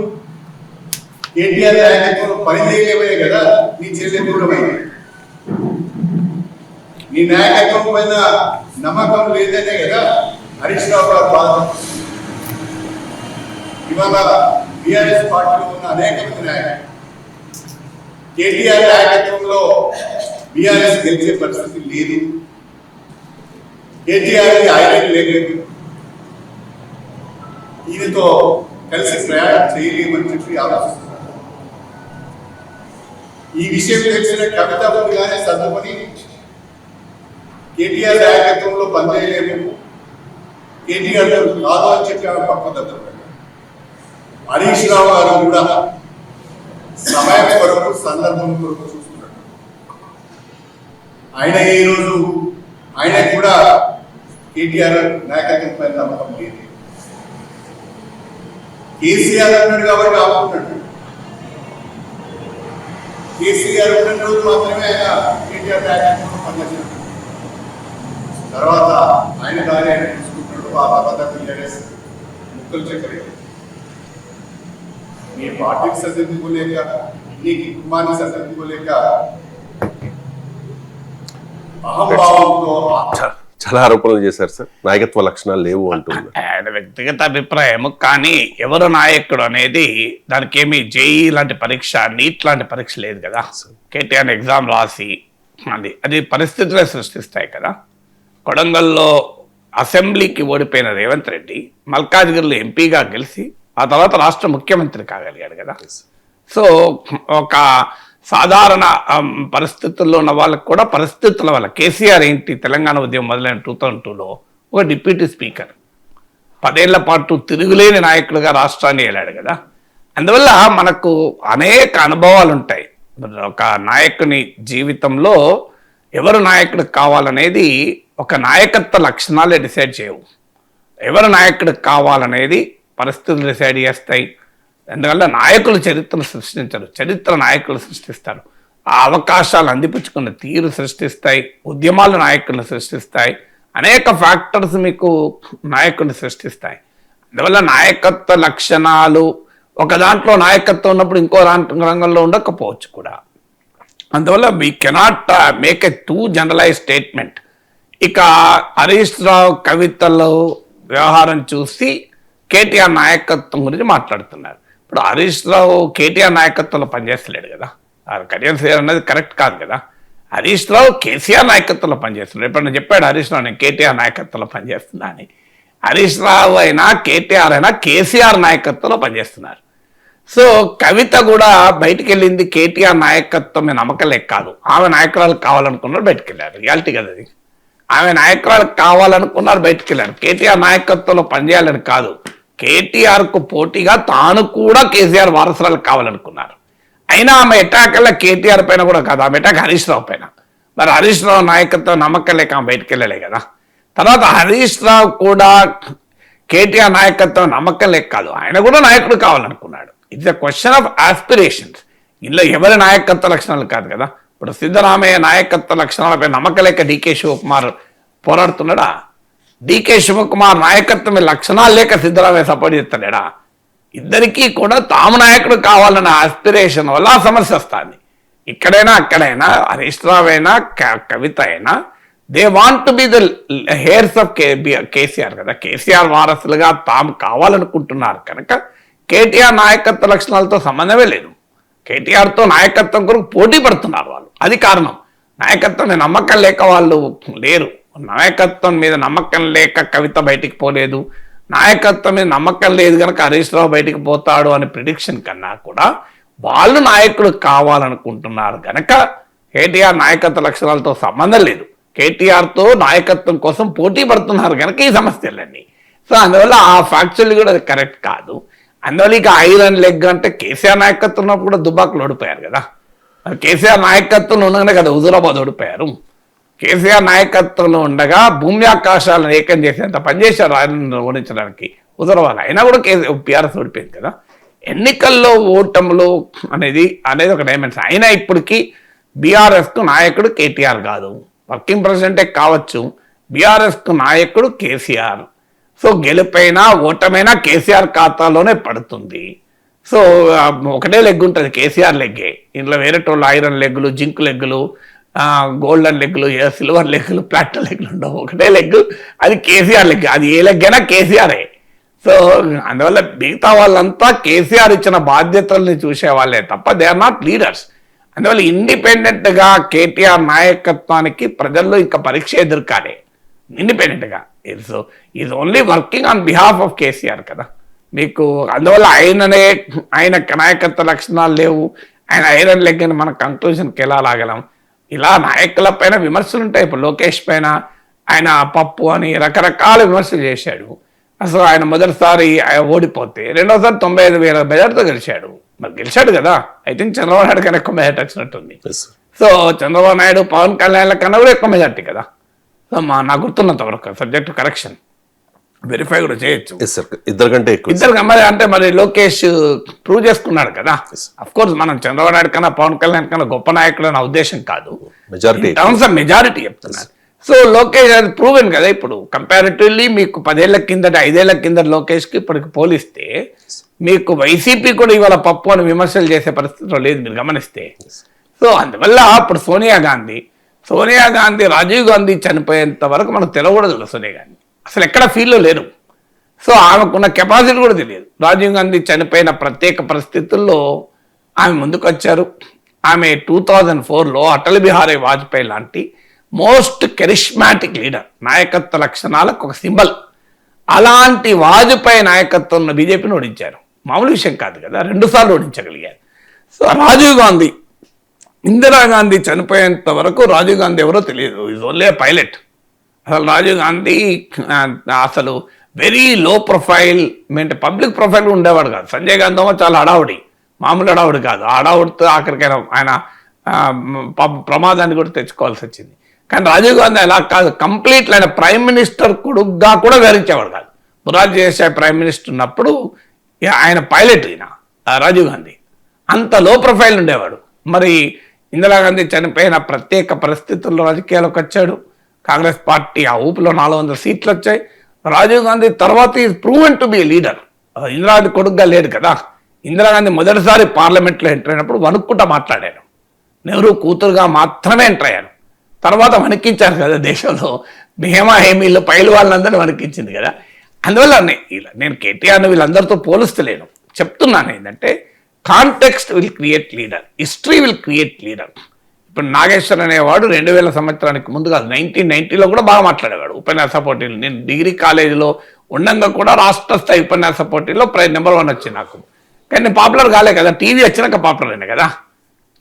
[SPEAKER 3] కేటీఆర్ నాయకత్వంలో పనిచేయలేవే కదా నీ చెల్లె దూరమైంది. నీ నాయకత్వం పైన నమ్మకం లేదనే కదా హరీష్ రావు గారు బాధపడుతున్నారు. ఇవాళ బీఆర్ఎస్ పార్టీలో ఉన్న అనేక మంది నాయకులు కేటీఆర్ నాయకత్వంలో బీఆర్ఎస్ గెలిచే పరిస్థితి లేదు, కేటీఆర్ ఆయన లేదు, ఈయనతో కలిసి ప్రయాణం చేయలేమని చెప్పి ఆలోచిస్తున్నారు. ఈ విషయం తెలిసిన కవిత ముందుగానే సర్దుకొని కేటీఆర్ నాయకత్వంలో పనిచేయలేము, కేటీఆర్ కాదు అని చెప్పి ఆమె పక్కన హరీష్ రావు గారు కూడా సమయం కొరకు, సందర్భం కొరకు చూస్తున్నాడు. ఆయన ఈరోజు ఆయన కూడా కేటీఆర్ నాయకత్వం పైన నమ్మకం లేదు. కేసీఆర్ అన్నాడు కాబట్టి ఆపుకున్నాడు. కేసీఆర్ ఉన్న రోజు మాత్రమే ఆయన కేటీఆర్ నాయకత్వం పనిచేస్తున్నాడు. తర్వాత ఆయన దారి ఆయన తీసుకుంటున్నాడు. ఆ తర్వాత టీఆర్ఎస్ ముక్కలు చక్కరే నీ పార్టీకి సరిదిద్దుకోలేక, నీ కుటుంబాన్ని సరిదిద్దుకోలేక అహంభావంతో
[SPEAKER 1] చాలా ఆరోపణలు చేశారు సార్, నాయకత్వ లక్షణాలు లేవు అంటున్నారు.
[SPEAKER 2] ఆయన వ్యక్తిగత అభిప్రాయం, కానీ ఎవరు నాయకుడు అనేది దానికి ఏమి జేఈ లాంటి పరీక్ష, నీట్ లాంటి పరీక్ష లేదు కదా. కేటీఆర్ ఎగ్జామ్ రాసి అది పరిస్థితులే సృష్టిస్తాయి కదా. కొడంగల్లో అసెంబ్లీకి ఓడిపోయిన రేవంత్ రెడ్డి మల్కాజ్గిరిలో ఎంపీగా గెలిచి ఆ తర్వాత రాష్ట్ర ముఖ్యమంత్రి కాగలిగాడు కదా. సో ఒక సాధారణ పరిస్థితుల్లో ఉన్న వాళ్ళకు కూడా పరిస్థితుల వల్ల కేసీఆర్ ఏంటి, తెలంగాణ ఉద్యమం మొదలైన 2002లో ఒక డిప్యూటీ స్పీకర్ 10 ఏళ్ల పాటు తిరుగులేని నాయకుడిగా రాష్ట్రాన్ని ఏలాడు కదా. అందువల్ల మనకు అనేక అనుభవాలు ఉంటాయి. ఒక నాయకుని జీవితంలో ఎవరు నాయకుడు కావాలనేది ఒక నాయకత్వ లక్షణాలే డిసైడ్ చేయవు. ఎవరు నాయకుడు కావాలనేది పరిస్థితులు డిసైడ్ చేస్తాయి. ఎందుకంటే నాయకులు చరిత్రను సృష్టించరు, చరిత్ర నాయకులు సృష్టిస్తారు. ఆ అవకాశాలు అందిపుచ్చుకున్న తీరు సృష్టిస్తాయి, ఉద్యమాలు నాయకులను సృష్టిస్తాయి, అనేక ఫ్యాక్టర్స్ మీకు నాయకుడిని సృష్టిస్తాయి. అందువల్ల నాయకత్వ లక్షణాలు ఒక దాంట్లో నాయకత్వం ఉన్నప్పుడు ఇంకో రంగంలో ఉండకపోవచ్చు కూడా. అందువల్ల we cannot make a too generalize statement. ఇక హరీష్ రావు కవితలో వ్యవహారం చూసి కేటీఆర్ నాయకత్వం గురించి మాట్లాడుతున్నారు. ఇప్పుడు హరీష్ రావు కేటీఆర్ నాయకత్వంలో పనిచేస్తలేడు కదా, కడియం శ్రీఆర్ అన్నది కరెక్ట్ కాదు కదా. హరీష్ రావు కేసీఆర్ నాయకత్వంలో పనిచేస్తున్నాడు. ఎప్పుడన్నా చెప్పాడు హరీష్ రావు నేను కేటీఆర్ నాయకత్వంలో పనిచేస్తున్నా అని? హరీష్ రావు అయినా కేటీఆర్ అయినా కేసీఆర్ నాయకత్వంలో పనిచేస్తున్నారు. సో కవిత కూడా బయటికి వెళ్ళింది కేటీఆర్ నాయకత్వం నమ్మకం లేక కాదు, ఆమె నాయకురాలు కావాలనుకున్నారు బయటికి వెళ్ళారు. రియాలిటీ కదా అది. ఆమె నాయకురాలు కావాలనుకున్నారు బయటికి వెళ్ళారు. కేటీఆర్ నాయకత్వంలో పనిచేయాలని కాదు, కేటీఆర్కు పోటీగా తాను కూడా కేసీఆర్ వారసురాలు కావాలనుకున్నారు. అయినా ఆమె అటాక్ అలా కేటీఆర్ పైన కూడా కాదు, ఆమె అటాక్ హరీష్ రావు పైన. మరి హరీష్ రావు నాయకత్వం నమ్మకం లేక ఆమె బయటికి వెళ్ళలే కదా. తర్వాత హరీష్ రావు కూడా కేటీఆర్ నాయకత్వం నమ్మకం లేక కాదు, ఆయన కూడా నాయకుడు కావాలనుకున్నాడు. It's a question of aspirations. ఇందులో ఎవరి నాయకత్వ లక్షణాలు కాదు కదా. ఇప్పుడు సిద్ధరామయ్య నాయకత్వ లక్షణాలపై నమ్మకం లేక డీకే శివకుమార్ పోరాడుతున్నాడా? డీకే శివకుమార్ నాయకత్వం లక్షణాలు లేక సిద్ధరామయ్య సపోర్ట్ చేస్తాడా? ఇద్దరికీ కూడా తాము నాయకుడు కావాలన్న ఆస్పిరేషన్ వల్ల సమస్య వస్తుంది. ఇక్కడైనా అక్కడైనా హరీష్ రావు అయినా కవిత అయినా they want to be the hairs of KCR కదా. కేసీఆర్ వారసులుగా తాము కావాలనుకుంటున్నారు కనుక కేటీఆర్ నాయకత్వ లక్షణాలతో సంబంధమే లేదు. కేటీఆర్తో నాయకత్వం కొరకు పోటీ పడుతున్నారు వాళ్ళు, అది కారణం. నాయకత్వం మీద నమ్మకం లేక వాళ్ళు లేరు. నాయకత్వం మీద నమ్మకం లేక కవిత బయటికి పోలేదు, నాయకత్వం మీద నమ్మకం లేదు కనుక హరీష్ రావు బయటికి పోతాడు అనే ప్రిడిక్షన్ కన్నా కూడా వాళ్ళు నాయకుడు కావాలనుకుంటున్నారు కనుక కేటీఆర్ నాయకత్వ లక్షణాలతో సంబంధం లేదు, కేటీఆర్తో నాయకత్వం కోసం పోటీ పడుతున్నారు కనుక ఈ సమస్యలన్నీ. సో అందువల్ల ఆ ఫ్యాక్చువల్లీ కూడా అది కరెక్ట్ కాదు. అందువల్ల ఇక ఐరన్ లెగ్ అంటే కేసీఆర్ నాయకత్వం ఉన్నప్పుడు కూడా దుబ్బాకులు ఓడిపోయారు కదా. కేసీఆర్ నాయకత్వంలో ఉండగానే కదా హుజూరాబాద్ ఓడిపోయారు. కేసీఆర్ నాయకత్వంలో ఉండగా భూమి ఆకాశాలను ఏకం చేసేంత పనిచేశారు ఆయన ఓడించడానికి హుజూరాబాద్. అయినా కూడా టీఆర్ఎస్ ఓడిపోయింది కదా. ఎన్నికల్లో ఓటములు అనేది ఒక డైమెన్షన్. అయినా ఇప్పటికీ బీఆర్ఎస్కు నాయకుడు కేటీఆర్ కాదు, వర్కింగ్ ప్రెసిడెంటే కావచ్చు, బీఆర్ఎస్కు నాయకుడు కేసీఆర్. సో గెలుపైనా ఓటమైనా కేసీఆర్ ఖాతాలోనే పడుతుంది. సో ఒకటే లెగ్ ఉంటుంది, కేసీఆర్ లెగ్గే. ఇందులో వేరేటోళ్ళు ఐరన్ లెగ్గులు, జింక్ లెగ్గులు, గోల్డెన్ లెగ్గులు, సిల్వర్ లెగ్గులు, ప్లాటినం లెగ్గులు ఉండవు. ఒకటే లెగ్, అది కేసీఆర్ లెగ్. అది ఏ లెగ్ అయినా కేసీఆరే. సో అందువల్ల మిగతా వాళ్ళంతా కేసీఆర్ ఇచ్చిన బాధ్యతల్ని చూసే వాళ్ళే తప్ప దే ఆర్ నాట్ లీడర్స్. అందువల్ల ఇండిపెండెంట్గా కేటీఆర్ నాయకత్వానికి ప్రజల్లో ఇంకా పరీక్ష ఎదుర్కాలే. ఇండిపెండెంట్గా so is only working on behalf of KCR కదా మీకు. అందువల్ల ఆయన నాయకత్వ లక్షణాలు లేవు, ఆయన ఐరన్ లెగ్ అని మన కంక్లూజన్కి ఎలా లాగలం? ఇలా నాయకుల పైన విమర్శలు ఉంటాయి. ఇప్పుడు లోకేష్ పైన ఆయన పప్పు అని రకరకాల విమర్శలు చేశాడు. అసలు ఆయన మొదటిసారి ఓడిపోతే రెండోసారి 95,000 మెజార్టీతో గెలిచాడు. మరి గెలిచాడు కదా. ఐ థింక్ చంద్రబాబు నాయుడు కన్నా ఎక్కువ మెజార్టీ వచ్చినట్టుంది. సో చంద్రబాబు నాయుడు పవన్ కళ్యాణ్ కన్నా కూడా ఎక్కువ మెజార్టీ కదా. సో నాకు గుర్తున్నంత వరకు సబ్జెక్ట్ కరెక్షన్ వెరిఫై కూడా చేయొచ్చు. ఇద్దరు మరి లోకేష్ ప్రూవ్ చేసుకున్నాడు కదా. అఫ్ కోర్స్ మనం చంద్రబాబు నాయుడు కన్నా పవన్ కళ్యాణ్ కన్నా గొప్ప నాయకుడు అనే ఉద్దేశం కాదు, టర్మ్స్ ఆఫ్ మెజారిటీ చెప్తున్నారు. సో లోకేష్ అది ప్రూవెన్ కదా. ఇప్పుడు కంపారిటివ్లీ మీకు 10 ఏళ్ల కిందట 5 ఏళ్ల కిందట లోకేష్కి ఇప్పటికి పోలిస్తే మీకు వైసీపీ కూడా ఇవాళ పప్పు అని విమర్శలు చేసే పరిస్థితిలో లేదు మీరు గమనిస్తే. సో అందువల్ల ఇప్పుడు సోనియా గాంధీ రాజీవ్ గాంధీ చనిపోయేంత వరకు మనకు తెలవకూడదు. సోనియా గాంధీ అసలు ఎక్కడ ఫీల్డ్లో లేరు. సో ఆమెకున్న కెపాసిటీ కూడా తెలియదు. రాజీవ్ గాంధీ చనిపోయిన ప్రత్యేక పరిస్థితుల్లో ఆమె ముందుకు వచ్చారు. ఆమె 2004లో అటల్ బిహారీ వాజ్పేయి లాంటి మోస్ట్ కెరిష్మాటిక్ లీడర్, నాయకత్వ లక్షణాలకు ఒక సింబల్. అలాంటి వాజ్పేయి నాయకత్వంలో బీజేపీని ఓడించారు. మామూలు విషయం కాదు కదా, 2 సార్లు ఓడించగలిగారు. సో రాజీవ్ గాంధీ, ఇందిరాగాంధీ చనిపోయేంత వరకు రాజీవ్ గాంధీ ఎవరో తెలియదు, ఈజ్ ఓన్లీ ఏ పైలట్. అసలు రాజీవ్ గాంధీ అసలు వెరీ లో ప్రొఫైల్, అంటే పబ్లిక్ ప్రొఫైల్ ఉండేవాడు కాదు. సంజయ్ గాంధీ చాలా హడావుడి, మామూలు అడావుడు కాదు. ఆ అడావుడితో ఆఖరికైనా ఆయన ప్రమాదాన్ని కూడా తెచ్చుకోవాల్సి వచ్చింది. కానీ రాజీవ్ గాంధీ అలా కాదు, కంప్లీట్ ఆయన ప్రైమ్ మినిస్టర్ కొడుకుగా కూడా వివరించేవాడు కాదు. మొరార్జీ దేశాయ్ ప్రైమ్ మినిస్టర్ ఉన్నప్పుడు ఆయన పైలట్ ఈయన రాజీవ్ గాంధీ, అంత లో ప్రొఫైల్ ఉండేవాడు. మరి ఇందిరాగాంధీ చనిపోయిన ప్రత్యేక పరిస్థితుల్లో రాజకీయాలకు వచ్చాడు. కాంగ్రెస్ పార్టీ ఆ ఊపిలో 400 సీట్లు వచ్చాయి. రాజీవ్ గాంధీ తర్వాత is proven to be leader. Indira Gandhi కొడుకుగా లేడు కదా. ఇందిరాగాంధీ మొదటిసారి పార్లమెంట్లో ఎంటర్ అయినప్పుడు వణుక్కుంటా మాట్లాడాను. నెహ్రూ కూతురుగా మాత్రమే ఎంటర్ అయ్యాను. తర్వాత వణికించారు కదా దేశంలో, భీమా హేమీలు పైలు వాళ్ళందరినీ వణికించింది కదా. అందువల్ల నేను కేటీఆర్ని వీళ్ళందరితో పోలుస్తలేను. చెప్తున్నాను ఏంటంటే context will create leader, history will create leader. ఇప్పుడు నాగేశ్వర్ అనేవాడు 2000 సంవత్సరానికి ముందు కాదు, 1990లో కూడా బాగా మాట్లాడేవాడు ఉపన్యాస పోటీలు. నేను డిగ్రీ కాలేజీలో ఉండగా కూడా రాష్ట్ర స్థాయి ఉపన్యాస పోటీల్లో నెంబర్ 1 వచ్చింది నాకు. కానీ నేను పాపులర్ కాలే కదా, టీవీ వచ్చినాక పాపులర్ అయినా కదా,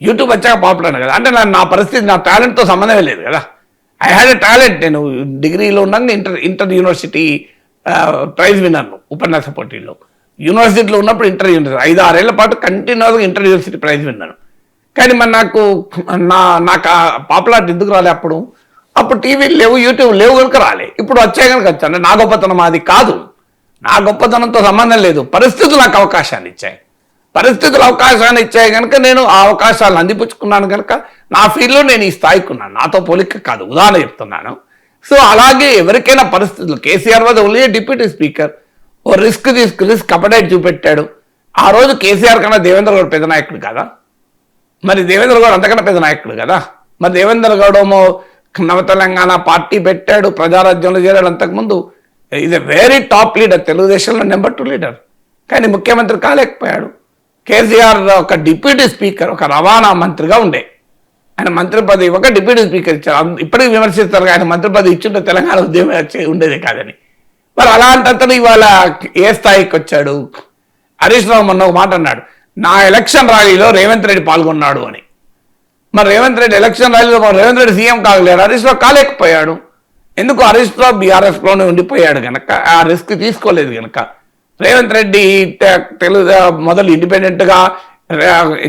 [SPEAKER 2] యూట్యూబ్ వచ్చాక పాపులర్ అయినా కదా. అంటే నా పరిస్థితి నా టాలెంట్తో సంబంధమే లేదు కదా. I had a talent. నేను డిగ్రీలో ఉండగా ఇంటర్ యూనివర్సిటీ ప్రైజ్ విన్నాను ఉపన్యాస పోటీల్లో. యూనివర్సిటీలో ఉన్నప్పుడు ఇంటర్ యూనివర్సిటీ 5-6 ఏళ్ల పాటు కంటిన్యూస్గా ఇంటర్ యూనివర్సిటీ ప్రైజ్ విన్నాను. కానీ మరి నాకు పాపులారిటీ ఎందుకు రాలే అప్పుడు టీవీలు లేవు, యూట్యూబ్ లేవు కనుక రాలే. ఇప్పుడు వచ్చాయి కనుక వచ్చాను. నా గొప్పతనం అది కాదు, నా గొప్పతనంతో సంబంధం లేదు. పరిస్థితులు నాకు అవకాశాన్ని ఇచ్చాయి. పరిస్థితులు అవకాశాన్ని ఇచ్చాయి కనుక నేను ఆ అవకాశాలను అందిపుచ్చుకున్నాను కనుక నా ఫీల్డ్లో నేను ఈ స్థాయికి ఉన్నాను. నాతో పోలిక కాదు, ఉదాహరణ చెప్తున్నాను. సో అలాగే ఎవరికైనా పరిస్థితులు, KCR was only deputy speaker, ఓ రిస్క్ అపడైట్ చూపెట్టాడు. ఆ రోజు కేసీఆర్ కన్నా దేవేంద్ర గౌడ్ పెద్ద నాయకుడు కదా. మరి దేవేంద్ర గౌడ్ అంతకన్నా పెద్ద నాయకుడు కదా. మరి దేవేంద్ర గౌడ్ ఏమో నవ తెలంగాణ పార్టీ పెట్టాడు, ప్రజారాజ్యంలో చేరాడు. అంతకుముందు is a very top leader, తెలుగుదేశంలో నెంబర్ 2 లీడర్. కానీ ముఖ్యమంత్రి కాలేకపోయాడు. కేసీఆర్ ఒక డిప్యూటీ స్పీకర్, ఒక రవాణా మంత్రిగా ఉండే. ఆయన మంత్రి పదవి ఒక డిప్యూటీ స్పీకర్ ఇచ్చారు. ఇప్పటికీ విమర్శిస్తారు, ఆయన మంత్రి పదవి ఇచ్చుంటే తెలంగాణ ఉద్యమం ఉండేది కాదని. మరి అలాంటి ఇవాళ ఏ స్థాయికి వచ్చాడు? హరీష్ రావు మొన్న ఒక మాట అన్నాడు, నా ఎలక్షన్ ర్యాలీలో రేవంత్ రెడ్డి పాల్గొన్నాడు అని. మరి రేవంత్ రెడ్డి ఎలక్షన్ ర్యాలీలో రేవంత్ రెడ్డి సీఎం కాగలేడు, హరీష్ రావు కాలేకపోయాడు. ఎందుకు? హరీష్ రావు బీఆర్ఎస్లోనే ఉండిపోయాడు కనుక, ఆ రిస్క్ తీసుకోలేదు కనుక. రేవంత్ రెడ్డి తెలుగు మొదలు ఇండిపెండెంట్గా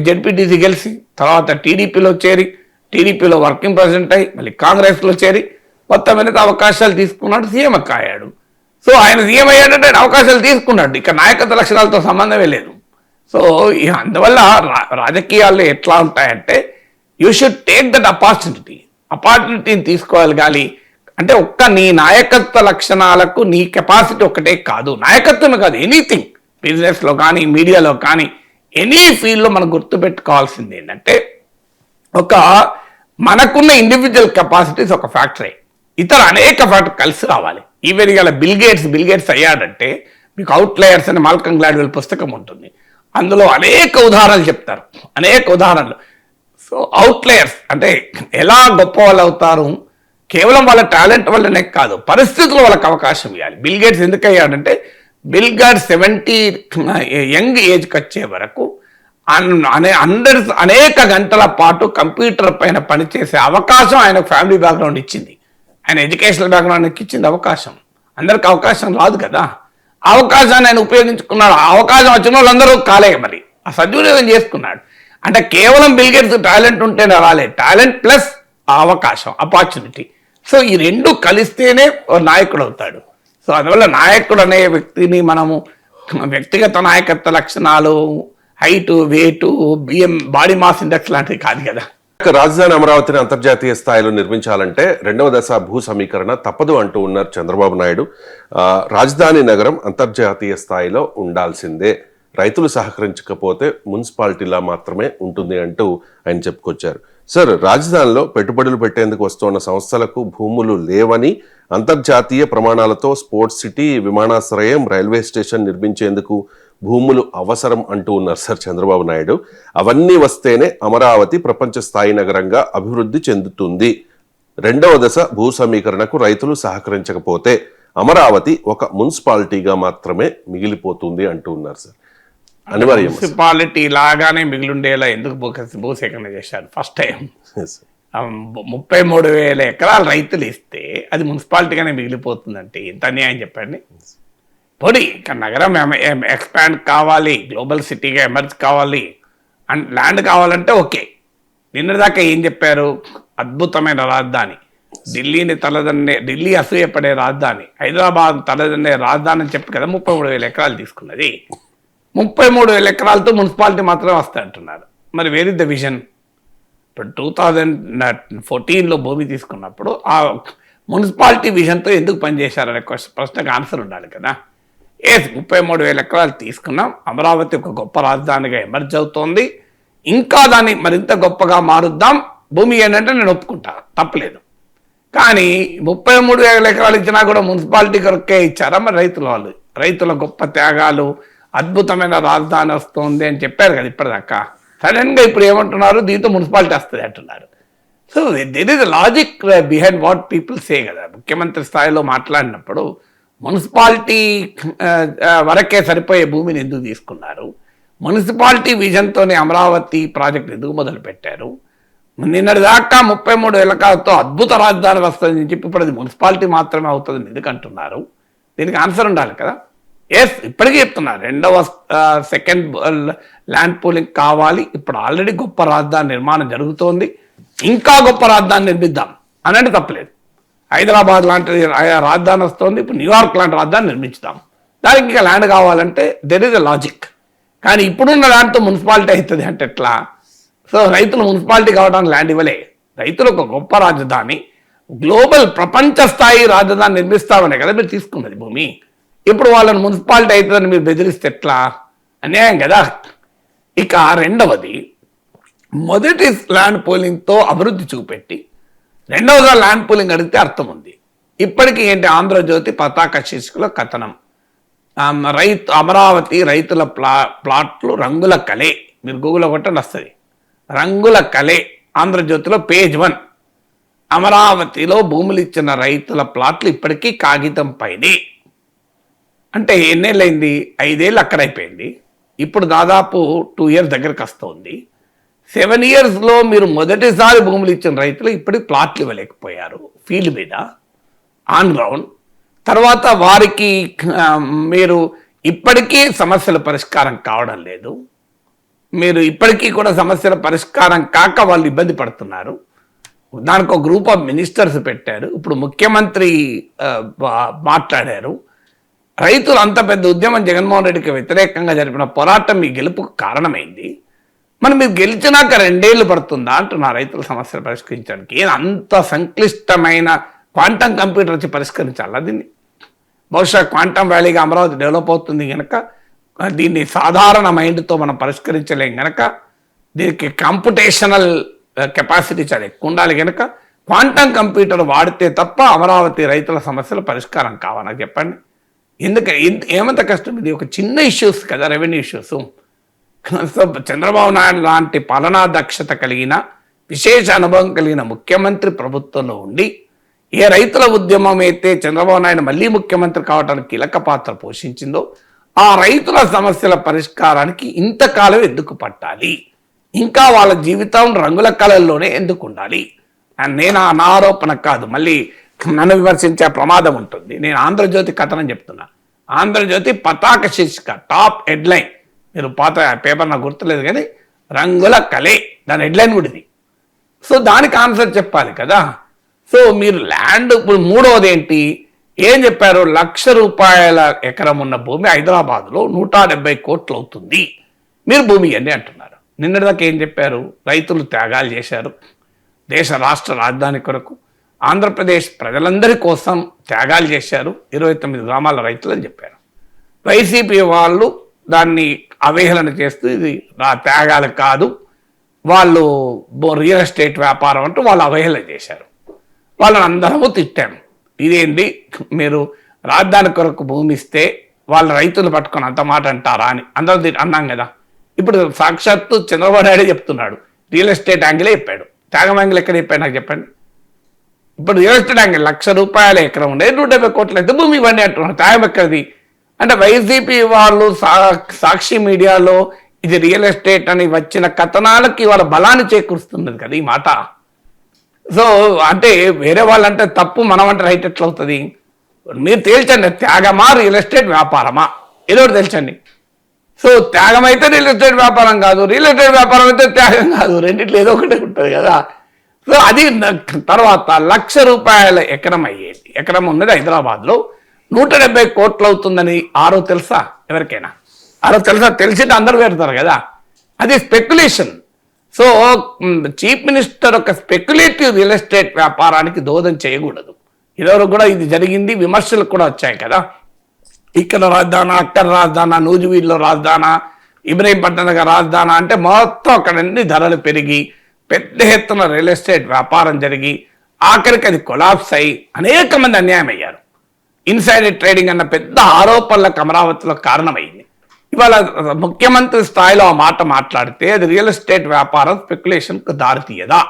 [SPEAKER 2] జెడ్పీటీసీ గెలిచి తర్వాత టీడీపీలో చేరి, టీడీపీలో వర్కింగ్ ప్రెసిడెంట్ అయ్యి మళ్ళీ కాంగ్రెస్లో చేరి మొత్తం మీద అవకాశాలు తీసుకున్నాడు, సీఎం అయ్యాడు. సో ఆయన సీఎం అయ్యాడంటే ఆయన అవకాశాలు తీసుకున్నాడు, ఇక నాయకత్వ లక్షణాలతో సంబంధమే లేదు. సో అందువల్ల రాజకీయాల్లో ఎట్లా ఉంటాయంటే యూ షుడ్ టేక్ దట్ అపార్చునిటీని తీసుకోగలగాలి. అంటే నీ నాయకత్వ లక్షణాలకు నీ కెపాసిటీ ఒకటే కాదు, నాయకత్వమే కాదు, ఎనీథింగ్, బిజినెస్లో కానీ మీడియాలో కానీ ఎనీ ఫీల్డ్లో మనం గుర్తుపెట్టుకోవాల్సింది ఏంటంటే మనకున్న ఇండివిజువల్ కెపాసిటీస్ ఒక ఫ్యాక్టరీ, ఇతర అనేక ఫ్యాక్టర్ కలిసి రావాలి. ఈవెన్ ఇవాళ బిల్ గేట్స్ అయ్యాడంటే మీకు అవుట్లయర్స్ అని మాల్కమ్ గ్లాడ్వెల్ పుస్తకం ఉంటుంది, అందులో అనేక ఉదాహరణలు చెప్తారు, అనేక ఉదాహరణలు. సో అవుట్లయర్స్ అంటే ఎలా గొప్ప వాళ్ళు అవుతారు, కేవలం వాళ్ళ టాలెంట్ వల్లనే కాదు, పరిస్థితులు వాళ్ళకి అవకాశం ఇవ్వాలి. బిల్ గేట్స్ ఎందుకు అయ్యాడంటే బిల్ గేట్స్ 70 యంగ్ ఏజ్కి వచ్చే వరకు అనేక గంటల పాటు కంప్యూటర్ పైన పనిచేసే అవకాశం ఆయన ఫ్యామిలీ బ్యాక్గ్రౌండ్ ఇచ్చింది, ఆయన ఎడ్యుకేషనల్ బ్యాక్గ్రౌండ్కి ఇచ్చింది అవకాశం. అందరికి అవకాశం రాదు కదా, అవకాశాన్ని ఆయన ఉపయోగించుకున్నాడు. ఆ అవకాశం వచ్చిన వాళ్ళందరూ కాలే, మరి ఆ సద్వినియోగం చేసుకున్నాడు. అంటే కేవలం బిల్ గేట్స్ టాలెంట్ ఉంటేనే రాలే, టాలెంట్ ప్లస్ ఆ అవకాశం, అపార్చునిటీ. సో ఈ రెండు కలిస్తేనే నాయకుడు అవుతాడు. సో అందువల్ల నాయకుడు అనే వ్యక్తిని మనము వ్యక్తిగత నాయకత్వ లక్షణాలు, height, weight, body mass index లాంటివి కాదు కదా.
[SPEAKER 1] రాజధాని అమరావతిని అంతర్జాతీయ స్థాయిలో నిర్మించాలంటే 2వ దశ భూ సమీకరణ తప్పదు అంటూ ఉన్నారు చంద్రబాబు నాయుడు. రాజధాని నగరం అంతర్జాతీయ స్థాయిలో ఉండాల్సిందే, రైతులు సహకరించకపోతే మున్సిపాలిటీలా మాత్రమే ఉంటుంది అంటూ ఆయన చెప్పుకొచ్చారు. సార్, రాజధానిలో పెట్టుబడులు పెట్టేందుకు వస్తున్న సంస్థలకు భూములు లేవని, అంతర్జాతీయ ప్రమాణాలతో స్పోర్ట్స్ సిటీ, విమానాశ్రయం, రైల్వే స్టేషన్ నిర్మించేందుకు భూములు అవసరం అంటూ ఉన్నారు సార్ చంద్రబాబు నాయుడు. అవన్నీ వస్తేనే అమరావతి ప్రపంచ స్థాయి నగరంగా అభివృద్ధి చెందుతుంది. 2వ దశ భూ సమీకరణకు రైతులు సహకరించకపోతే అమరావతి ఒక మున్సిపాలిటీగా మాత్రమే మిగిలిపోతుంది అంటూ ఉన్నారు సార్. అనివార్యం,
[SPEAKER 2] మున్సిపాలిటీ లాగానే మిగిలిండేలా ఎందుకు భూసేకరణ చేశారు? ఫస్ట్ టైం 33,000 ఎకరాలు రైతులు ఇస్తే అది మున్సిపాలిటీగానే మిగిలిపోతుందంటే ఎంత అన్యాయం చెప్పండి. పోనీ ఇక నగరం ఎక్స్పాండ్ కావాలి, గ్లోబల్ సిటీగా ఎమర్జ్ కావాలి అండ్ ల్యాండ్ కావాలంటే ఓకే. నిన్నదాకా ఏం చెప్పారు? అద్భుతమైన రాజధాని, ఢిల్లీ అసూయపడే రాజధాని, హైదరాబాద్ తలదన్నే రాజధాని అని చెప్పి కదా 33,000 ఎకరాలు తీసుకున్నది. 33,000 ఎకరాలతో మున్సిపాలిటీ మాత్రమే వస్తాయంటున్నారు. మరి వేర్ ఇస్ ద విజన్? ఇప్పుడు 2014లో భూమి తీసుకున్నప్పుడు ఆ మున్సిపాలిటీ విజన్తో ఎందుకు పనిచేశారనే ప్రశ్నకు ఆన్సర్ ఉండాలి కదా. 33,000 ఎకరాలు తీసుకున్నాం, అమరావతి ఒక గొప్ప రాజధానిగా ఎమర్జ్ అవుతోంది, ఇంకా దాన్ని మరింత గొప్పగా మారుద్దాం, భూమి ఏంటంటే నేను ఒప్పుకుంటా, తప్పలేదు. కానీ 33,000 ఎకరాలు ఇచ్చినా కూడా మున్సిపాలిటీ కొరకే ఇచ్చారా? మరి రైతుల గొప్ప త్యాగాలు, అద్భుతమైన రాజధాని వస్తుంది అని చెప్పారు కదా ఇప్పటిదాకా. సడన్గా ఇప్పుడు ఏమంటున్నారు? దీంతో మున్సిపాలిటీ వస్తుంది అంటున్నారు. So there is logic behind what people say కదా. ముఖ్యమంత్రి స్థాయిలో మాట్లాడినప్పుడు మున్సిపాలిటీ వరకే సరిపోయే భూమిని ఎందుకు తీసుకున్నారు? మున్సిపాలిటీ విజన్తోనే అమరావతి ప్రాజెక్ట్ ఎందుకు మొదలు పెట్టారు? నిన్నటిదాకా 33,000 ఎకరాలతో అద్భుత రాజధాని వస్తుందని చెప్పి ఇప్పుడు అది మున్సిపాలిటీ మాత్రమే అవుతుందని ఎందుకు అంటున్నారు? దీనికి ఆన్సర్ ఉండాలి కదా. ఇప్పటికీ చెప్తున్నారు సెకండ్ ల్యాండ్ పూలింగ్ కావాలి, ఇప్పుడు ఆల్రెడీ గొప్ప రాజధాని నిర్మాణం జరుగుతోంది, ఇంకా గొప్ప రాజధాని నిర్మిద్దాం అనంటే తప్పలేదు. హైదరాబాద్ లాంటి రాజధాని వస్తుంది, ఇప్పుడు న్యూయార్క్ లాంటి రాజధాని నిర్మించుదాం, దానికి ఇంకా ల్యాండ్ కావాలంటే దెర్ ఇస్ ఎ లాజిక్. కానీ ఇప్పుడున్న ల్యాండ్తో మున్సిపాలిటీ అవుతుంది అంటే ఎట్లా? సో రైతులు మున్సిపాలిటీ కావడానికి ల్యాండ్ ఇవ్వలే. రైతులు ఒక గొప్ప రాజధాని, గ్లోబల్ ప్రపంచ స్థాయి రాజధాని నిర్మిస్తామనే కదా మీరు తీసుకున్నది భూమి. ఇప్పుడు వాళ్ళని మున్సిపాలిటీ అవుతుందని మీరు బెదిరిస్తే ఎట్లా? అన్యాయం కదా. ఇక రెండవది, మొదటి ల్యాండ్ పూలింగ్తో అభివృద్ధి చూపెట్టి రెండవది ల్యాండ్ పూలింగ్ అడిగితే అర్థం ఉంది. ఇప్పటికీ ఏంటి? ఆంధ్రజ్యోతి పతాక శీర్షికలో కథనం, అమరావతి రైతుల ప్లాట్లు రంగుల కలే. మీరు గూగుల్లో కొట్టండి వస్తుంది, రంగుల కలే. ఆంధ్రజ్యోతిలో పేజ్ 1, అమరావతిలో భూములు ఇచ్చిన రైతుల ప్లాట్లు ఇప్పటికీ కాగితం పైనే. అంటే ఎన్నేళ్ళైంది? 5 ఏళ్ళు అక్కడైపోయింది. ఇప్పుడు దాదాపు 2 years దగ్గరకు వస్తుంది. 7 yearsలో మీరు మొదటిసారి భూములు ఇచ్చిన రైతులు ఇప్పటికి ప్లాట్లు ఇవ్వలేకపోయారు ఫీల్డ్ మీద, ఆన్ గ్రౌండ్. తర్వాత వారికి మీరు ఇప్పటికీ సమస్యల పరిష్కారం కావడం లేదు. మీరు ఇప్పటికీ కూడా సమస్యల పరిష్కారం కాక వాళ్ళు ఇబ్బంది పడుతున్నారు. దానికి ఒక గ్రూప్ ఆఫ్ మినిస్టర్స్ పెట్టారు. ఇప్పుడు ముఖ్యమంత్రి మాట్లాడారు. రైతులు అంత పెద్ద ఉద్యమం జగన్మోహన్ రెడ్డికి వ్యతిరేకంగా జరిపిన పోరాటం మీ గెలుపుకు కారణమైంది. మరి మీరు గెలిచినాక 2 ఏళ్ళు పడుతుందా అంటున్నా రైతుల సమస్యలు పరిష్కరించడానికి? అంత సంక్లిష్టమైన క్వాంటమ్ కంప్యూటర్ వచ్చి పరిష్కరించాలా దీన్ని? బహుశా క్వాంటమ్ వ్యాలీగా అమరావతి డెవలప్ అవుతుంది కనుక దీన్ని సాధారణ మైండ్తో మనం పరిష్కరించలేం కనుక, దీనికి కంప్యూటేషనల్ కెపాసిటీ చాలా ఎక్కువ ఉండాలి కనుక క్వాంటమ్ కంప్యూటర్ వాడితే తప్ప అమరావతి రైతుల సమస్యల పరిష్కారం కావా? నాకు చెప్పండి. ఏమంత కష్టం? ఇది ఒక చిన్న ఇష్యూస్ కదా, revenue issues. So Chandrababu Naidu లాంటి పాలనా దక్షత కలిగిన, విశేష అనుభవం కలిగిన ముఖ్యమంత్రి ప్రభుత్వంలో ఉండి ఏ రైతుల ఉద్యమం అయితే చంద్రబాబు నాయుడు మళ్ళీ ముఖ్యమంత్రి కావడానికి కీలక పాత్ర పోషించిందో ఆ రైతుల సమస్యల పరిష్కారానికి ఇంతకాలం ఎందుకు పట్టాలి? ఇంకా వాళ్ళ జీవితం రంగుల కళల్లోనే ఎందుకు ఉండాలి? అండ్ నేను నా ఆరోపణ కాదు, మళ్ళీ నన్ను విమర్శించే ప్రమాదం ఉంటుంది. నేను ఆంధ్రజ్యోతి కథనం చెప్తున్నా. ఆంధ్రజ్యోతి పతాక శీర్షిక, టాప్ హెడ్లైన్, మీరు పాత పేపర్ నాకు గుర్తులేదు కానీ రంగుల కలే దాని హెడ్లైన్ కూడా ఇది. సో దానికి ఆన్సర్ చెప్పాలి కదా. సో మీరు ల్యాండ్, ఇప్పుడు మూడవది ఏంటి? ఏం చెప్పారు? ₹1,00,000 ఎకరం ఉన్న భూమి హైదరాబాద్లో 170 కోట్లు అవుతుంది, మీరు భూమి ఇవ్వండి అంటున్నారు. నిన్నటిదాకా ఏం చెప్పారు? రైతులు త్యాగాలు చేశారు దేశ రాష్ట్ర రాజధాని కొరకు, ఆంధ్రప్రదేశ్ ప్రజలందరి కోసం త్యాగాలు చేశారు, 29 గ్రామాల రైతులు అని చెప్పారు. వైసీపీ వాళ్ళు దాన్ని అవహేళన చేస్తూ ఇది త్యాగాలు కాదు, వాళ్ళు రియల్ ఎస్టేట్ వ్యాపారం అంటూ వాళ్ళు అవహేళన చేశారు. వాళ్ళని అందరము తిట్టాము. ఇదేంటి, మీరు రాజధాని కొరకు భూమి ఇస్తే వాళ్ళ రైతులు పట్టుకొని అంత మాట అంటారా అని అందరూ అన్నాం కదా. ఇప్పుడు సాక్షాత్తు చంద్రబాబు నాయుడు చెప్తున్నాడు, రియల్ ఎస్టేట్ యాంగిలే చెప్పాడు. త్యాగం యాంగిల్ ఎక్కడ చెప్పాడు నాకు చెప్పండి. ఇప్పుడు రియల్ ఎస్టేట్ యాంగిల్ ₹1,00,000 ఎకరం ఉండే 170 కోట్లు అయితే భూమి ఇవ్వండి అంటున్నారు. త్యాగం ఎక్కడిది అంటే వైసీపీ వాళ్ళు సాక్షి మీడియాలో ఇది రియల్ ఎస్టేట్ అని వచ్చిన కథనాలకి వాళ్ళ బలాన్ని చేకూరుస్తున్నది కదా ఈ మాట. సో అంటే వేరే వాళ్ళంటే తప్పు, మనం అంటే రైట్ ఎట్లా అవుతుంది? మీరు తేల్చండి, త్యాగమా రియల్ ఎస్టేట్ వ్యాపారమా ఏదో ఒకటి తేల్చండి. సో త్యాగం అయితే రియల్ ఎస్టేట్ వ్యాపారం కాదు, రియల్ ఎస్టేట్ వ్యాపారం అయితే త్యాగం కాదు, రెండిట్లో ఏదో ఒకటి ఉంటుంది కదా. సో అది తర్వాత ₹1,00,000 ఎకరం అయ్యేది. ఎకరం ఉన్నది హైదరాబాద్లో 170 కోట్లు అవుతుందని ఆరో తెలుసా ఎవరికైనా? ఆరో తెలుసా? తెలిసింటే అందరూ పెడతారు కదా. అది స్పెక్యులేషన్. సో చీఫ్ మినిస్టర్ ఒక స్పెక్యులేటివ్ రియల్ ఎస్టేట్ వ్యాపారానికి దోహదం చేయకూడదు. ఇదివరకు కూడా ఇది జరిగింది, విమర్శలు కూడా వచ్చాయి కదా. ఇక్కడ రాజధానా, అక్కడ రాజధానా, నూజివీడులో రాజధానా, ఇబ్రహీంపట్నం దగ్గర రాజధానా అంటే మొత్తం అక్కడ అన్ని ధరలు పెరిగి పెద్ద ఎత్తున రియల్ ఎస్టేట్ వ్యాపారం జరిగి ఆఖరికి అది కొలాప్స్ అయి అనేక మంది అన్యాయం అయ్యారు. ఇన్సైడర్ ట్రేడింగ్ అన్న పెద్ద ఆరోపణలకు అమరావతిలో కారణమైంది. ఇవాళ ముఖ్యమంత్రి స్థాయిలో ఆ మాట మాట్లాడితే అది రియల్ ఎస్టేట్ వ్యాపారం స్పెక్యులేషన్కు దారితీయదా?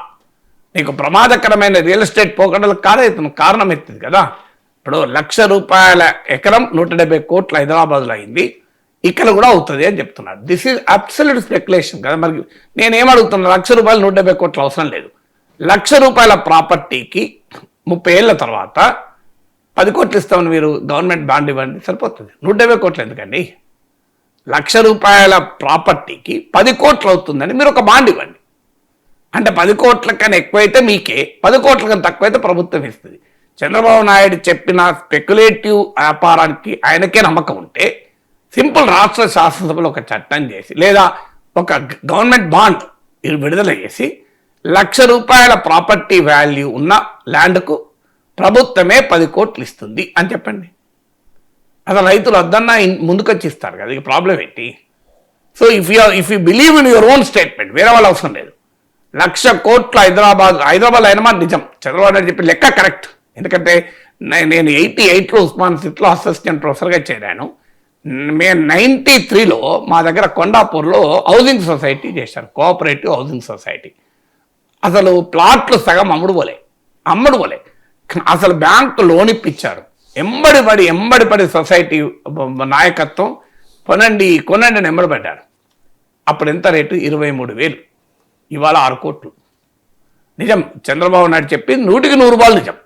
[SPEAKER 2] నీకు ప్రమాదకరమైన రియల్ ఎస్టేట్ పోకడలకు కారణం ఎత్తింది కదా. ఇప్పుడు ₹1,00,000 ఎకరం 170 కోట్లు హైదరాబాద్లో అయింది, ఇక్కడ కూడా అవుతుంది అని చెప్తున్నాడు. దిస్ ఈజ్ అబ్సల్యూట్ స్పెక్యులేషన్ కదా. మరి నేనేమడుగుతున్నా, ₹1,00,000 170 కోట్లు అవసరం లేదు. ₹1,00,000 ప్రాపర్టీకి 30 ఏళ్ల తర్వాత 10 కోట్లు ఇస్తామని మీరు గవర్నమెంట్ బాండ్ ఇవ్వండి, సరిపోతుంది. 170 కోట్లు ఎందుకండి? ₹1,00,000 ప్రాపర్టీకి 10 కోట్లు అవుతుందని మీరు ఒక బాండ్ ఇవ్వండి. అంటే 10 కోట్ల కన్నా ఎక్కువైతే మీకే, 10 కోట్ల కన్నా తక్కువైతే ప్రభుత్వం ఇస్తుంది. చంద్రబాబు నాయుడు చెప్పిన స్పెక్యులేటివ్ వ్యాపారానికి ఆయనకే నమ్మకం ఉంటే సింపుల్ రాష్ట్ర శాసనసభలో ఒక చట్టం చేసి లేదా ఒక గవర్నమెంట్ బాండ్ విడుదల చేసి ₹1,00,000 ప్రాపర్టీ వాల్యూ ఉన్న ల్యాండ్కు ప్రభుత్వమే 10 కోట్లు ఇస్తుంది అని చెప్పండి. అసలు రైతులు వద్దన్నా ముందుకొచ్చి ఇస్తారు కదా. ఇక ప్రాబ్లం ఏంటి? So if you believe in your own statement, వేరే వాళ్ళు అవసరం లేదు. 1,00,000 కోట్లు హైదరాబాద్ అయిన మాట నిజం. చంద్రబాబు నాయుడు చెప్పి లెక్క కరెక్ట్. ఎందుకంటే నేను 88లో ఉస్మాన్ సిటీలో అసిస్టెంట్ ప్రొఫెసర్గా చేరాను. మేము 93లో మా దగ్గర కొండాపూర్లో హౌసింగ్ సొసైటీ చేశాను, కోఆపరేటివ్ హౌసింగ్ సొసైటీ. అసలు ప్లాట్లు సగం అమ్ముడు పోలే. అసలు బ్యాంకు లోన్ ఇప్పించారు. ఎంబడి సొసైటీ నాయకత్వం కొనండి అని ఎంబడిపడ్డారు. అప్పుడు ఎంత రేటు? 23,000. ఇవాళ 6 కోట్లు. నిజం, చంద్రబాబు నాయుడు చెప్పి 100కి 100 నిజం.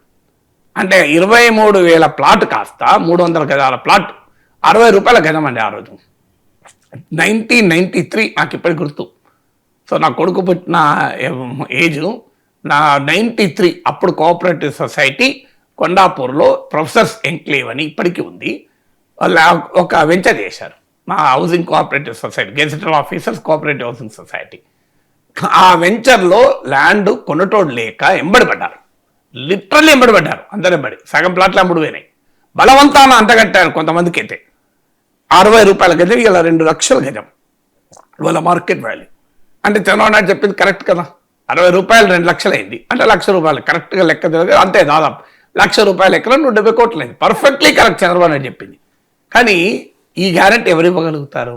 [SPEAKER 2] అంటే 23,000 ప్లాట్ కాస్త 300 గజాల ప్లాట్ ₹60 గజం అండి ఆ రోజు. 1993 నాకు ఇప్పటికి గుర్తు. సో నా కొడుకు పుట్టిన ఏజ్ నా 93. అప్పుడు కోఆపరేటివ్ సొసైటీ కొండాపూర్లో ప్రొఫెసర్స్ ఎంక్లేవ్ అని ఇప్పటికీ ఉంది. వాళ్ళు ఒక వెంచర్ చేశారు, మా housing cooperative society, gazetted officers cooperative housing society. ఆ వెంచర్లో ల్యాండ్ కొనటోడు లేక ఎంబడిపడ్డారు, లిటరల్లీ ఎంబడిపడ్డారు. అందరెంబడి సగం ప్లాట్లు అమ్ముడు పోయినాయి. బలవంతాన అంతగట్టారు కొంతమందికి. అయితే ₹60 గజం, ఇలా 2 లక్షల గజం ఇవాళ మార్కెట్ వాల్యూ. అంటే చంద్రబాబు నాయుడు చెప్పింది కరెక్ట్ కదా. ₹60 2 లక్షలు అయింది అంటే ₹1,00,000 కరెక్ట్గా లెక్క తెలియదు అంతే. దాదాపు ₹1,00,000 ఎకరం 170 కోట్లు అయింది. పర్ఫెక్ట్లీ కరెక్ట్ చంద్రబాబు నాయుడు చెప్పింది. కానీ ఈ గ్యారెంటీ ఎవరు ఇవ్వగలుగుతారు?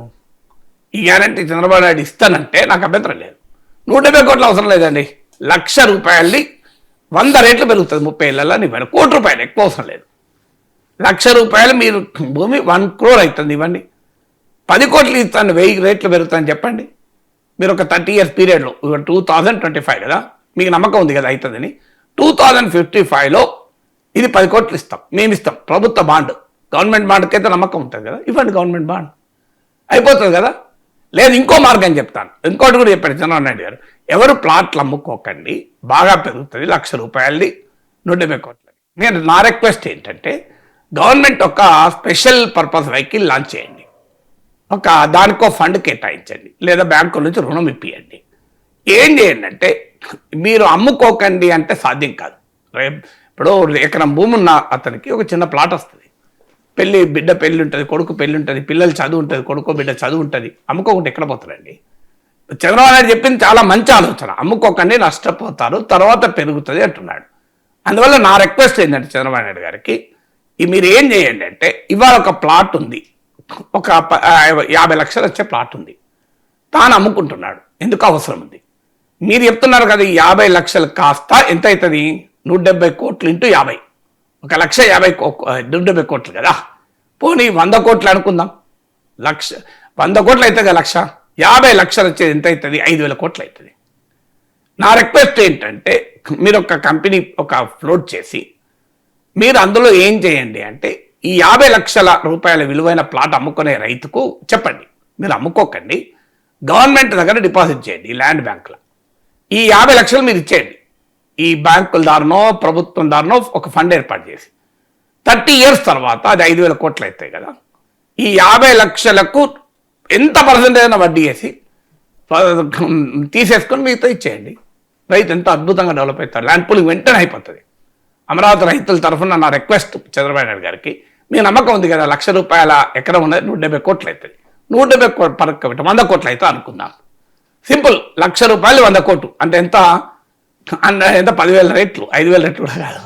[SPEAKER 2] ఈ గ్యారెంటీ చంద్రబాబు నాయుడు ఇస్తానంటే నాకు అభ్యంతరం లేదు. 170 కోట్లు అవసరం లేదండి. ₹1,00,000 100 రేట్లు పెరుగుతుంది 30 ఏళ్ళలో. ఇవ్వండి ₹1,00,00,000 ఎక్కువ అవసరం లేదు. ₹1,00,000 మీరు భూమి 1 crore అవుతుంది ఇవ్వండి. 10 కోట్లు ఇస్తాను, 1000 రేట్లు పెరుగుతాయని చెప్పండి. మీరు ఒక 30 years పీరియడ్లో 2025 కదా, మీకు నమ్మకం ఉంది కదా అవుతుందని. 2055లో ఇది 10 కోట్లు ఇస్తాం, మేము ఇస్తాం. ప్రభుత్వ బాండ్, గవర్నమెంట్ బాండ్కి అయితే నమ్మకం ఉంటుంది కదా, ఇవ్వండి గవర్నమెంట్ బాండ్, అయిపోతుంది కదా. లేదు ఇంకో మార్గం చెప్తాను, ఇంకోటి కూడా చెప్పాడు చంద్రబాబు నాయుడు గారు. ఎవరు ప్లాట్లు అమ్ముకోకండి, బాగా పెరుగుతుంది. ₹1,00,000 170 కోట్లు. నా రిక్వెస్ట్ ఏంటంటే గవర్నమెంట్ ఒక స్పెషల్ పర్పస్ వెహికల్ లాంచ్ చేయండి, దానికో ఫండ్ కేటాయించండి, లేదా బ్యాంకుల నుంచి రుణం ఇప్పియండి. ఏం చేయండి అంటే మీరు అమ్ముకోకండి అంటే సాధ్యం కాదు. ఇప్పుడు ఎకరం భూమి ఉన్న అతనికి ఒక చిన్న ప్లాట్ వస్తుంది, బిడ్డ పెళ్ళి ఉంటుంది, కొడుకు పెళ్ళి ఉంటుంది, పిల్లలు చదువు ఉంటుంది, కొడుకు బిడ్డ చదువు ఉంటుంది. అమ్ముకోకుండా ఎక్కడ పోతారండి? చంద్రబాబు నాయుడు చెప్పింది చాలా మంచి ఆలోచన. అమ్ముకోకండి, నష్టపోతారు, తర్వాత పెరుగుతుంది అంటున్నాడు. అందువల్ల నా రిక్వెస్ట్ ఏంటంటే చంద్రబాబు నాయుడు గారికి, మీరు ఏం చేయండి అంటే ఇవాళ ఒక ప్లాట్ ఉంది, ఒక 50 లక్షలు వచ్చే ప్లాట్ ఉంది, తాను అమ్ముకుంటున్నాడు. ఎందుకు అవసరం ఉంది? మీరు చెప్తున్నారు కదా ఈ 50 లక్షలు కాస్త ఎంత అవుతుంది? 170 కోట్లు ఇంటూ 50, 1,50,000 కోట్లు కదా. పోనీ 100 కోట్లు అనుకుందాం, 100 కోట్లు అవుతుంది కదా. 50 లక్షలు వచ్చేది ఎంత అవుతుంది? 5,000 కోట్లు అవుతుంది. నా రిక్వెస్ట్ ఏంటంటే మీరు ఒక కంపెనీ ఫ్లోట్ చేసి మీరు అందులో ఏం చేయండి అంటే ఈ 50 లక్షల రూపాయల విలువైన ప్లాట్ అమ్ముకునే రైతుకు చెప్పండి, మీరు అమ్ముకోకండి, గవర్నమెంట్ దగ్గర డిపాజిట్ చేయండి ఈ ల్యాండ్ బ్యాంకులో. ఈ 50 లక్షలు మీరు ఇచ్చేయండి, ఈ బ్యాంకుల దారినో ప్రభుత్వం దారినో ఒక ఫండ్ ఏర్పాటు చేసి 30 years తర్వాత అది 5,000 కోట్లు అవుతాయి కదా. ఈ 50 లక్షలకు ఎంత పర్సెంటేజ్ అయినా వడ్డీ వేసి తీసేసుకొని మీతో ఇచ్చేయండి. రైతు ఎంత అద్భుతంగా డెవలప్ అవుతారు, ల్యాండ్ పూలింగ్ వెంటనే అయిపోతుంది. అమరావతి రైతుల తరఫున నా రిక్వెస్ట్ చంద్రబాబు నాయుడు గారికి, మీ నమ్మకం ఉంది కదా, 1,00,000 రూపాయల ఎకరం ఉన్నది 170 కోట్లు అవుతుంది, 170 పరక్క 100 కోట్లు అయితే అనుకుందాం. సింపుల్, 1,00,000 రూపాయలు 100 కోట్లు అంటే ఎంత 10,000 రేట్లు, 5,000 రేట్లు కూడా కాదు.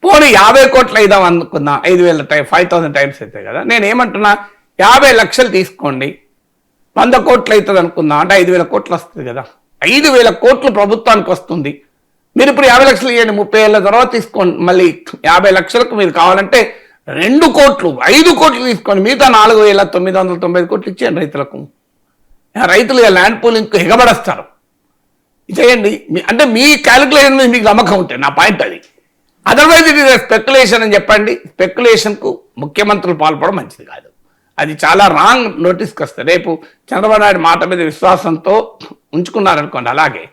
[SPEAKER 2] పోనీ 50 కోట్లు అయిదాం అనుకున్నా, 5,000 5,000 టైమ్స్ అవుతాయి కదా. నేను ఏమంటున్నా, 50 లక్షలు తీసుకోండి, 100 కోట్లు అవుతుంది అనుకుందాం అంటే 5,000 కోట్లు వస్తుంది కదా. 5,000 కోట్లు ప్రభుత్వానికి వస్తుంది. మీరు ఇప్పుడు 50 లక్షలు ఇవ్వండి, 30 ఏళ్ళ తర్వాత తీసుకోండి, మళ్ళీ 50 లక్షలకు మీరు కావాలంటే 2 కోట్లు 5 కోట్లు తీసుకోండి, మిగతా 4,990 కోట్లు ఇచ్చేయండి రైతులకు. రైతులు ల్యాండ్ పూలింగ్ ఎగబడస్తారు. చేయండి అంటే మీ క్యాలిక్యులేషన్ మీద మీకు నమ్మకం ఉంటే, నా పాయింట్ అది. అదర్వైజ్ ఇట్ ఇస్ స్పెక్యులేషన్ అని చెప్పండి. స్పెక్యులేషన్కు ముఖ్యమంత్రులు పాల్పడడం మంచిది కాదు, అది చాలా రాంగ్ నోటీస్కి వస్తుంది. రేపు చంద్రబాబు నాయుడు మాట మీద విశ్వాసంతో ఉంచుకున్నారనుకోండి, అలాగే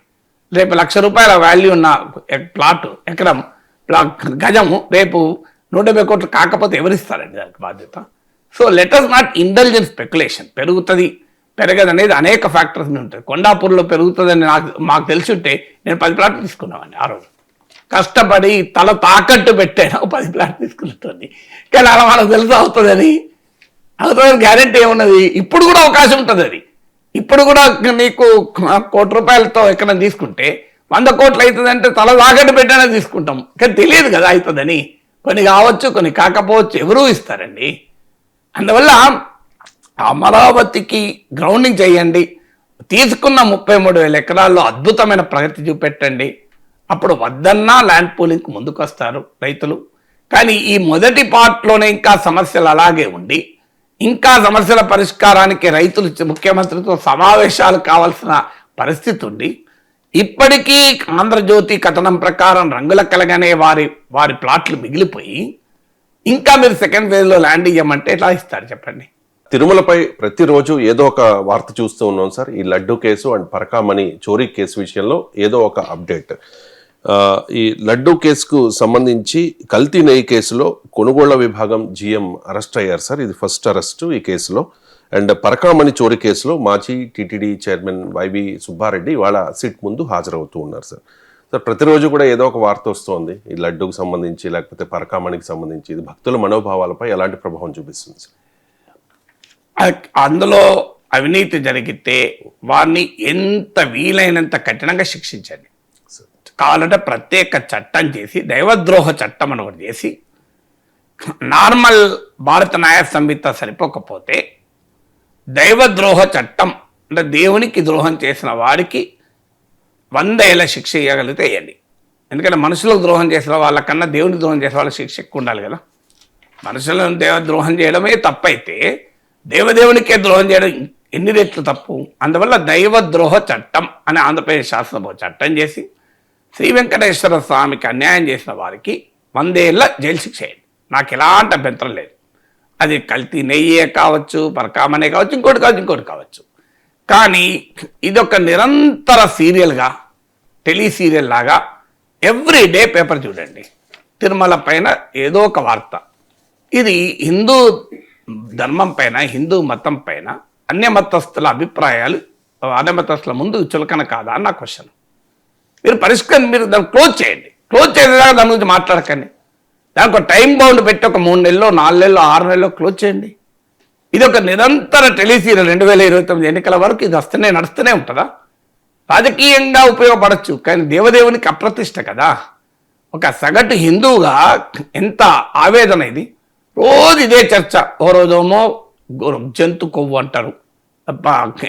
[SPEAKER 2] రేపు 1,00,000 రూపాయల వాల్యూ ఉన్న ప్లాట్ ఎకరం గజము రేపు 170 కోట్లు కాకపోతే ఎవరిస్తారండి దానికి బాధ్యత? So let us not intelligent speculation. పెరుగుతుంది పెరగదు అనేది అనేక ఫ్యాక్టర్స్ ఉంటాయి. కొండాపూర్లో పెరుగుతుందని మాకు తెలిసి ఉంటే నేను 10 ప్లాట్లు తీసుకున్నామండి ఆ రోజు, కష్టపడి తల తాకట్టు పెట్టాను 10 ప్లాట్లు తీసుకున్నట్టు. కానీ అలా మనకు తెలుసు అవుతుందని గ్యారెంటీ ఏమున్నది? ఇప్పుడు కూడా అవకాశం ఉంటుంది. అది ఇప్పుడు కూడా నీకు 1 కోటి రూపాయలతో ఎక్కడ తీసుకుంటే 100 కోట్లు అవుతుందంటే తల తాకట్టు పెట్టానే తీసుకుంటాం, కానీ తెలియదు కదా అవుతుందని. కొన్ని కావచ్చు, కొన్ని కాకపోవచ్చు, ఎవరూ ఇస్తారండి. అందువల్ల అమరావతికి గ్రౌండింగ్ చేయండి, తీసుకున్న 33,000 ఎకరాల్లో అద్భుతమైన ప్రగతి చూపెట్టండి. అప్పుడు వద్దన్నా ల్యాండ్ పూలింగ్కి ముందుకు వస్తారు రైతులు. కానీ ఈ మొదటి పార్ట్లోనే ఇంకా సమస్యలు అలాగే ఉండి, ఇంకా సమస్యల పరిష్కారానికి రైతులు ముఖ్యమంత్రితో సమావేశాలు కావాల్సిన పరిస్థితి ఉంది. ఇప్పటికీ ఆంధ్రజ్యోతి కథనం ప్రకారం రంగుల కలగనే వారి ప్లాట్లు మిగిలిపోయి, ఇంకా మీరు సెకండ్ ఫేజ్లో ల్యాండ్ ఇవ్వమంటే ఎట్లా ఇస్తారు చెప్పండి?
[SPEAKER 1] తిరుమలపై ప్రతిరోజు ఏదో ఒక వార్త చూస్తూ ఉన్నాం సార్. ఈ లడ్డు కేసు అండ్ పరకామణి చోరీ కేసు విషయంలో ఏదో ఒక అప్డేట్. ఈ లడ్డు కేసుకు సంబంధించి కల్తీ నెయ్యి కేసులో కొనుగోళ్ల విభాగం GM అరెస్ట్ అయ్యారు సార్. ఇది ఫస్ట్ అరెస్టు ఈ కేసులో. అండ్ పరకామణి చోరీ కేసులో మాజీ TTD చైర్మన్ YV సుబ్బారెడ్డి వాళ్ళ సిట్ ముందు హాజరవుతూ ఉన్నారు సార్. సార్ ప్రతిరోజు కూడా ఏదో ఒక వార్త వస్తుంది ఈ లడ్డుకు సంబంధించి, లేకపోతే పరకామణికి సంబంధించి. ఇది భక్తుల మనోభావాలపై ఎలాంటి ప్రభావం చూపిస్తుంది సార్?
[SPEAKER 2] అందులో అవినీతి జరిగితే వారిని ఎంత వీలైనంత కఠినంగా శిక్షించండి. కావాలంటే ప్రత్యేక చట్టం చేసి, దైవద్రోహ చట్టం అని ఒకటి చేసి, నార్మల్ భారత న్యాయ సంహిత సరిపోకపోతే దైవద్రోహ చట్టం అంటే దేవునికి ద్రోహం చేసిన వారికి 100 ఏళ్ల శిక్ష ఇవ్వగలిగితే వేయండి. ఎందుకంటే మనుషులకు ద్రోహం చేసిన వాళ్ళకన్నా దేవునికి ద్రోహం చేసిన వాళ్ళకి శిక్ష ఎక్కువ ఉండాలి కదా. మనుషులను ద్రోహం చేయడమే తప్పైతే దేవదేవునికే ద్రోహం చేయడం ఎన్ని రెట్లు తప్పు. అందువల్ల దైవద్రోహ చట్టం అని ఆంధ్రప్రదేశ్ శాసనసభ చట్టం చేసి, శ్రీ వెంకటేశ్వర స్వామికి అన్యాయం చేసిన వారికి 100 ఏళ్ల జైలు శిక్ష వేయండి. నాకు ఎలాంటి అభ్యంతరం లేదు. అది కల్తీ నెయ్యే కావచ్చు, పరకామనే కావచ్చు, ఇంకోటి కావచ్చు. కానీ ఇదొక నిరంతర సీరియల్గా, టెలిసీరియల్ లాగా ఎవ్రీడే పేపర్ చూడండి, తిరుమల పైన ఏదో ఒక వార్త. ఇది హిందూ ధర్మం పైన, హిందూ మతం పైన అన్య మతస్థుల అభిప్రాయాలు అన్య మతస్థుల ముందు చులకన కాదా అని నా క్వశ్చన్. మీరు మీరు దాన్ని క్లోజ్ చేయండి. క్లోజ్ చేసేదాకా దాని గురించి మాట్లాడకండి. దానికి ఒక టైం బౌండ్ పెట్టి ఒక 3 నెలలు, 4 నెలలు, 6 నెలలు క్లోజ్ చేయండి. ఇది ఒక నిరంతర టెలిసీరియల్. 2029 ఎన్నికల వరకు ఇది నడుస్తూనే ఉంటుందా? రాజకీయంగా ఉపయోగపడచ్చు, కానీ దేవదేవునికి అప్రతిష్ట కదా. ఒక సగటు హిందువుగా ఎంత ఆవేదన ఇది. రోజు ఇదే చర్చ. ఓ రోజేమో జంతు కొవ్వు అంటారు,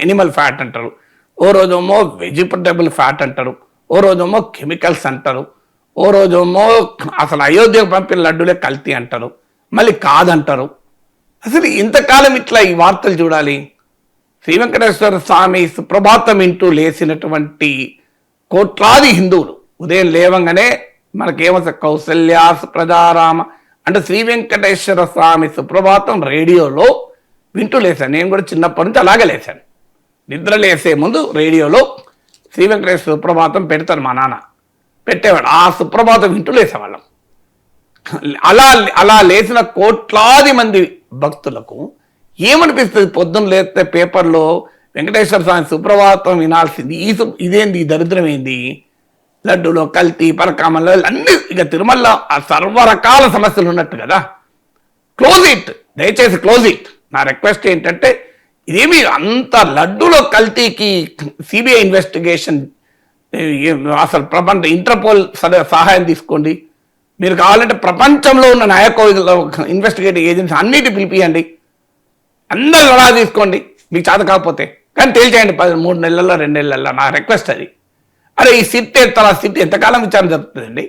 [SPEAKER 2] ఎనిమల్ ఫ్యాట్ అంటారు, ఓ రోజేమో వెజిటబుల్ ఫ్యాట్ అంటారు, ఓ రోజేమో కెమికల్స్ అంటారు, ఓ రోజేమో అసలు అయోధ్యకు పంపిన లడ్డూలే కల్తీ అంటారు, మళ్ళీ కాదంటారు. అసలు ఇంతకాలం ఇట్లా ఈ వార్తలు చూడాలి? శ్రీ వెంకటేశ్వర స్వామి సుప్రభాతం ఇంటూ లేచినటువంటి కోట్లాది హిందువులు ఉదయం లేవంగానే మనకేమో కౌసల్య ప్రజారామ అంటే శ్రీ వెంకటేశ్వర స్వామి సుప్రభాతం రేడియోలో వింటూ లేశాను. నేను కూడా చిన్నప్పటి నుంచి అలాగే లేశాను. నిద్ర లేసే ముందు రేడియోలో శ్రీ వెంకటేశ్వర సుప్రభాతం పెడతారు, మా నాన్న పెట్టేవాడు. ఆ సుప్రభాతం వింటూ లేసేవాళ్ళం. అలా లేచిన కోట్లాది మంది భక్తులకు ఏమనిపిస్తుంది? పొద్దున్న లేస్తే పేపర్లో వెంకటేశ్వర స్వామి సుప్రభాతం వినాల్సింది, ఇదేంది, ఈ దరిద్రం ఏంది, లడ్డూలో కల్తీ పరకామలో అన్ని ఇక తిరుమలలో ఆ సర్వరకాల సమస్యలు ఉన్నట్టు కదా. క్లోజ్ ఇట్, దయచేసి క్లోజ్ ఇట్. నా రిక్వెస్ట్ ఏంటంటే ఇదేమి అంత లడ్డూలో కల్తీకి సిబిఐ ఇన్వెస్టిగేషన్, అసలు ప్రపంచ ఇంటర్పోల్ సహాయం తీసుకోండి. మీరు కావాలంటే ప్రపంచంలో ఉన్న ఇన్వెస్టిగేటివ్ ఏజెన్సీ అన్నిటి పిలిపియండి, అందరు సలహా తీసుకోండి మీకు చేత కాకపోతే, కానీ తేల్చేయండి 3 నెలల్లో 2 నెలల్లో. నా రిక్వెస్ట్ అది. అరే ఈ సిట్ ఎంతకాలం విచారణ జరుగుతుందండి?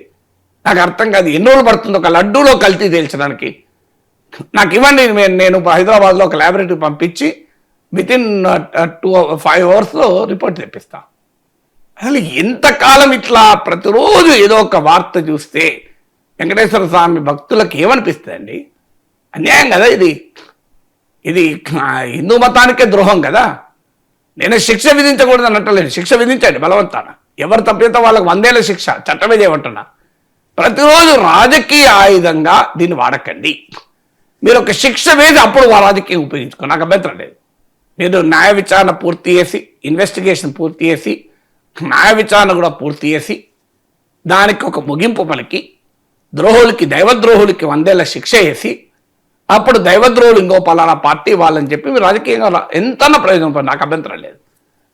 [SPEAKER 2] నాకు అర్థం కాదు. ఎన్ని రోజులు పడుతుంది ఒక లడ్డూలో కల్తీ తేల్చడానికి? నాకు ఇవ్వండి, నేను హైదరాబాద్లో ఒక ల్యాబొరేటరీ పంపించి వితిన్ 5 అవర్స్లో రిపోర్ట్ తెప్పిస్తా. అసలు ఎంతకాలం ఇట్లా ప్రతిరోజు ఏదో ఒక వార్త చూస్తే వెంకటేశ్వర స్వామి భక్తులకు ఏమనిపిస్తుందండి? అన్యాయం కదా ఇది. ఇది హిందూ మతానికే ద్రోహం కదా. నేను శిక్ష విధించకూడదు అన్నట్లేదు, శిక్ష విధించండి బలవంతాన. ఎవరు తప్పితే వాళ్ళకి 100 ఏళ్ల శిక్ష, చట్టమే చేయమంటున్నా. ప్రతిరోజు రాజకీయ ఆయుధంగా దీన్ని వాడకండి. మీరు ఒక శిక్ష వేసి అప్పుడు రాజకీయం ఉపయోగించుకో, నాకు అభ్యంతరం లేదు. మీరు న్యాయ విచారణ పూర్తి చేసి, ఇన్వెస్టిగేషన్ పూర్తి చేసి, న్యాయ విచారణ కూడా పూర్తి చేసి, దానికి ఒక ముగింపు పలికి, దైవద్రోహులకి 100 ఏళ్ల శిక్ష వేసి, అప్పుడు దైవద్రోహులు ఇంకో పలానా పార్టీ వాళ్ళని చెప్పి మీరు రాజకీయంగా ఎంతన్నా ప్రయోజనం పడి నాకు అభ్యంతరం లేదు.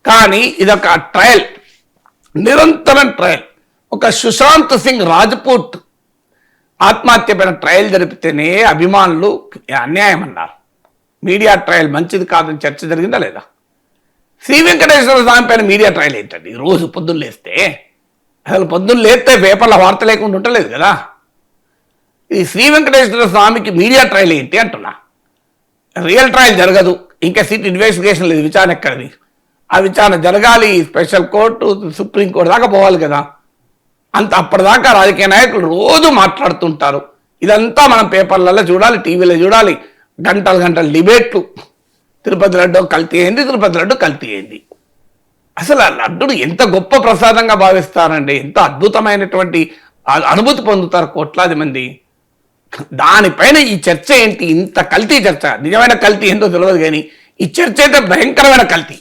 [SPEAKER 2] కానీ ఇదొక ట్రయల్, నిరంతరం ట్రయల్. ఒక సుశాంత్ సింగ్ రాజ్పూట్ ఆత్మహత్య పైన ట్రయల్ జరిపితేనే అభిమానులు అన్యాయం అన్నారు. మీడియా ట్రయల్ మంచిది కాదని చర్చ జరిగిందా లేదా? శ్రీ వెంకటేశ్వర స్వామి పైన మీడియా ట్రయల్ ఏంటండి? రోజు పొద్దున్న లేస్తే, అసలు పొద్దున్న లేస్తే పేపర్ల వార్త లేకుండా ఉండలేదు కదా. ఈ శ్రీ వెంకటేశ్వర స్వామికి మీడియా ట్రయల్ ఏంటి అంటున్నా. రియల్ ట్రయల్ జరగదు, ఇంకా సిట్ ఇన్వెస్టిగేషన్ లేదు, విచారణ ఎక్కడిది? ఆ విచారణ జరగాలి, స్పెషల్ కోర్టు, సుప్రీంకోర్టు దాకా పోవాలి కదా. అప్పటిదాకా రాజకీయ నాయకులు రోజు మాట్లాడుతుంటారు. ఇదంతా మనం పేపర్లలో చూడాలి, టీవీలో చూడాలి, గంటలు డిబేట్లు. తిరుపతి లడ్డు కల్తీ అయింది. అసలు ఆ లడ్డును ఎంత గొప్ప ప్రసాదంగా భావిస్తారండి, ఎంత అద్భుతమైనటువంటి అనుభూతి పొందుతారు కోట్లాది మంది. దానిపైన ఈ చర్చ ఏంటి? ఇంత కల్తీ చర్చ. నిజమైన కల్తీ ఏంటో తెలియదు, కానీ ఈ చర్చ అయితే భయంకరమైన కల్తీ.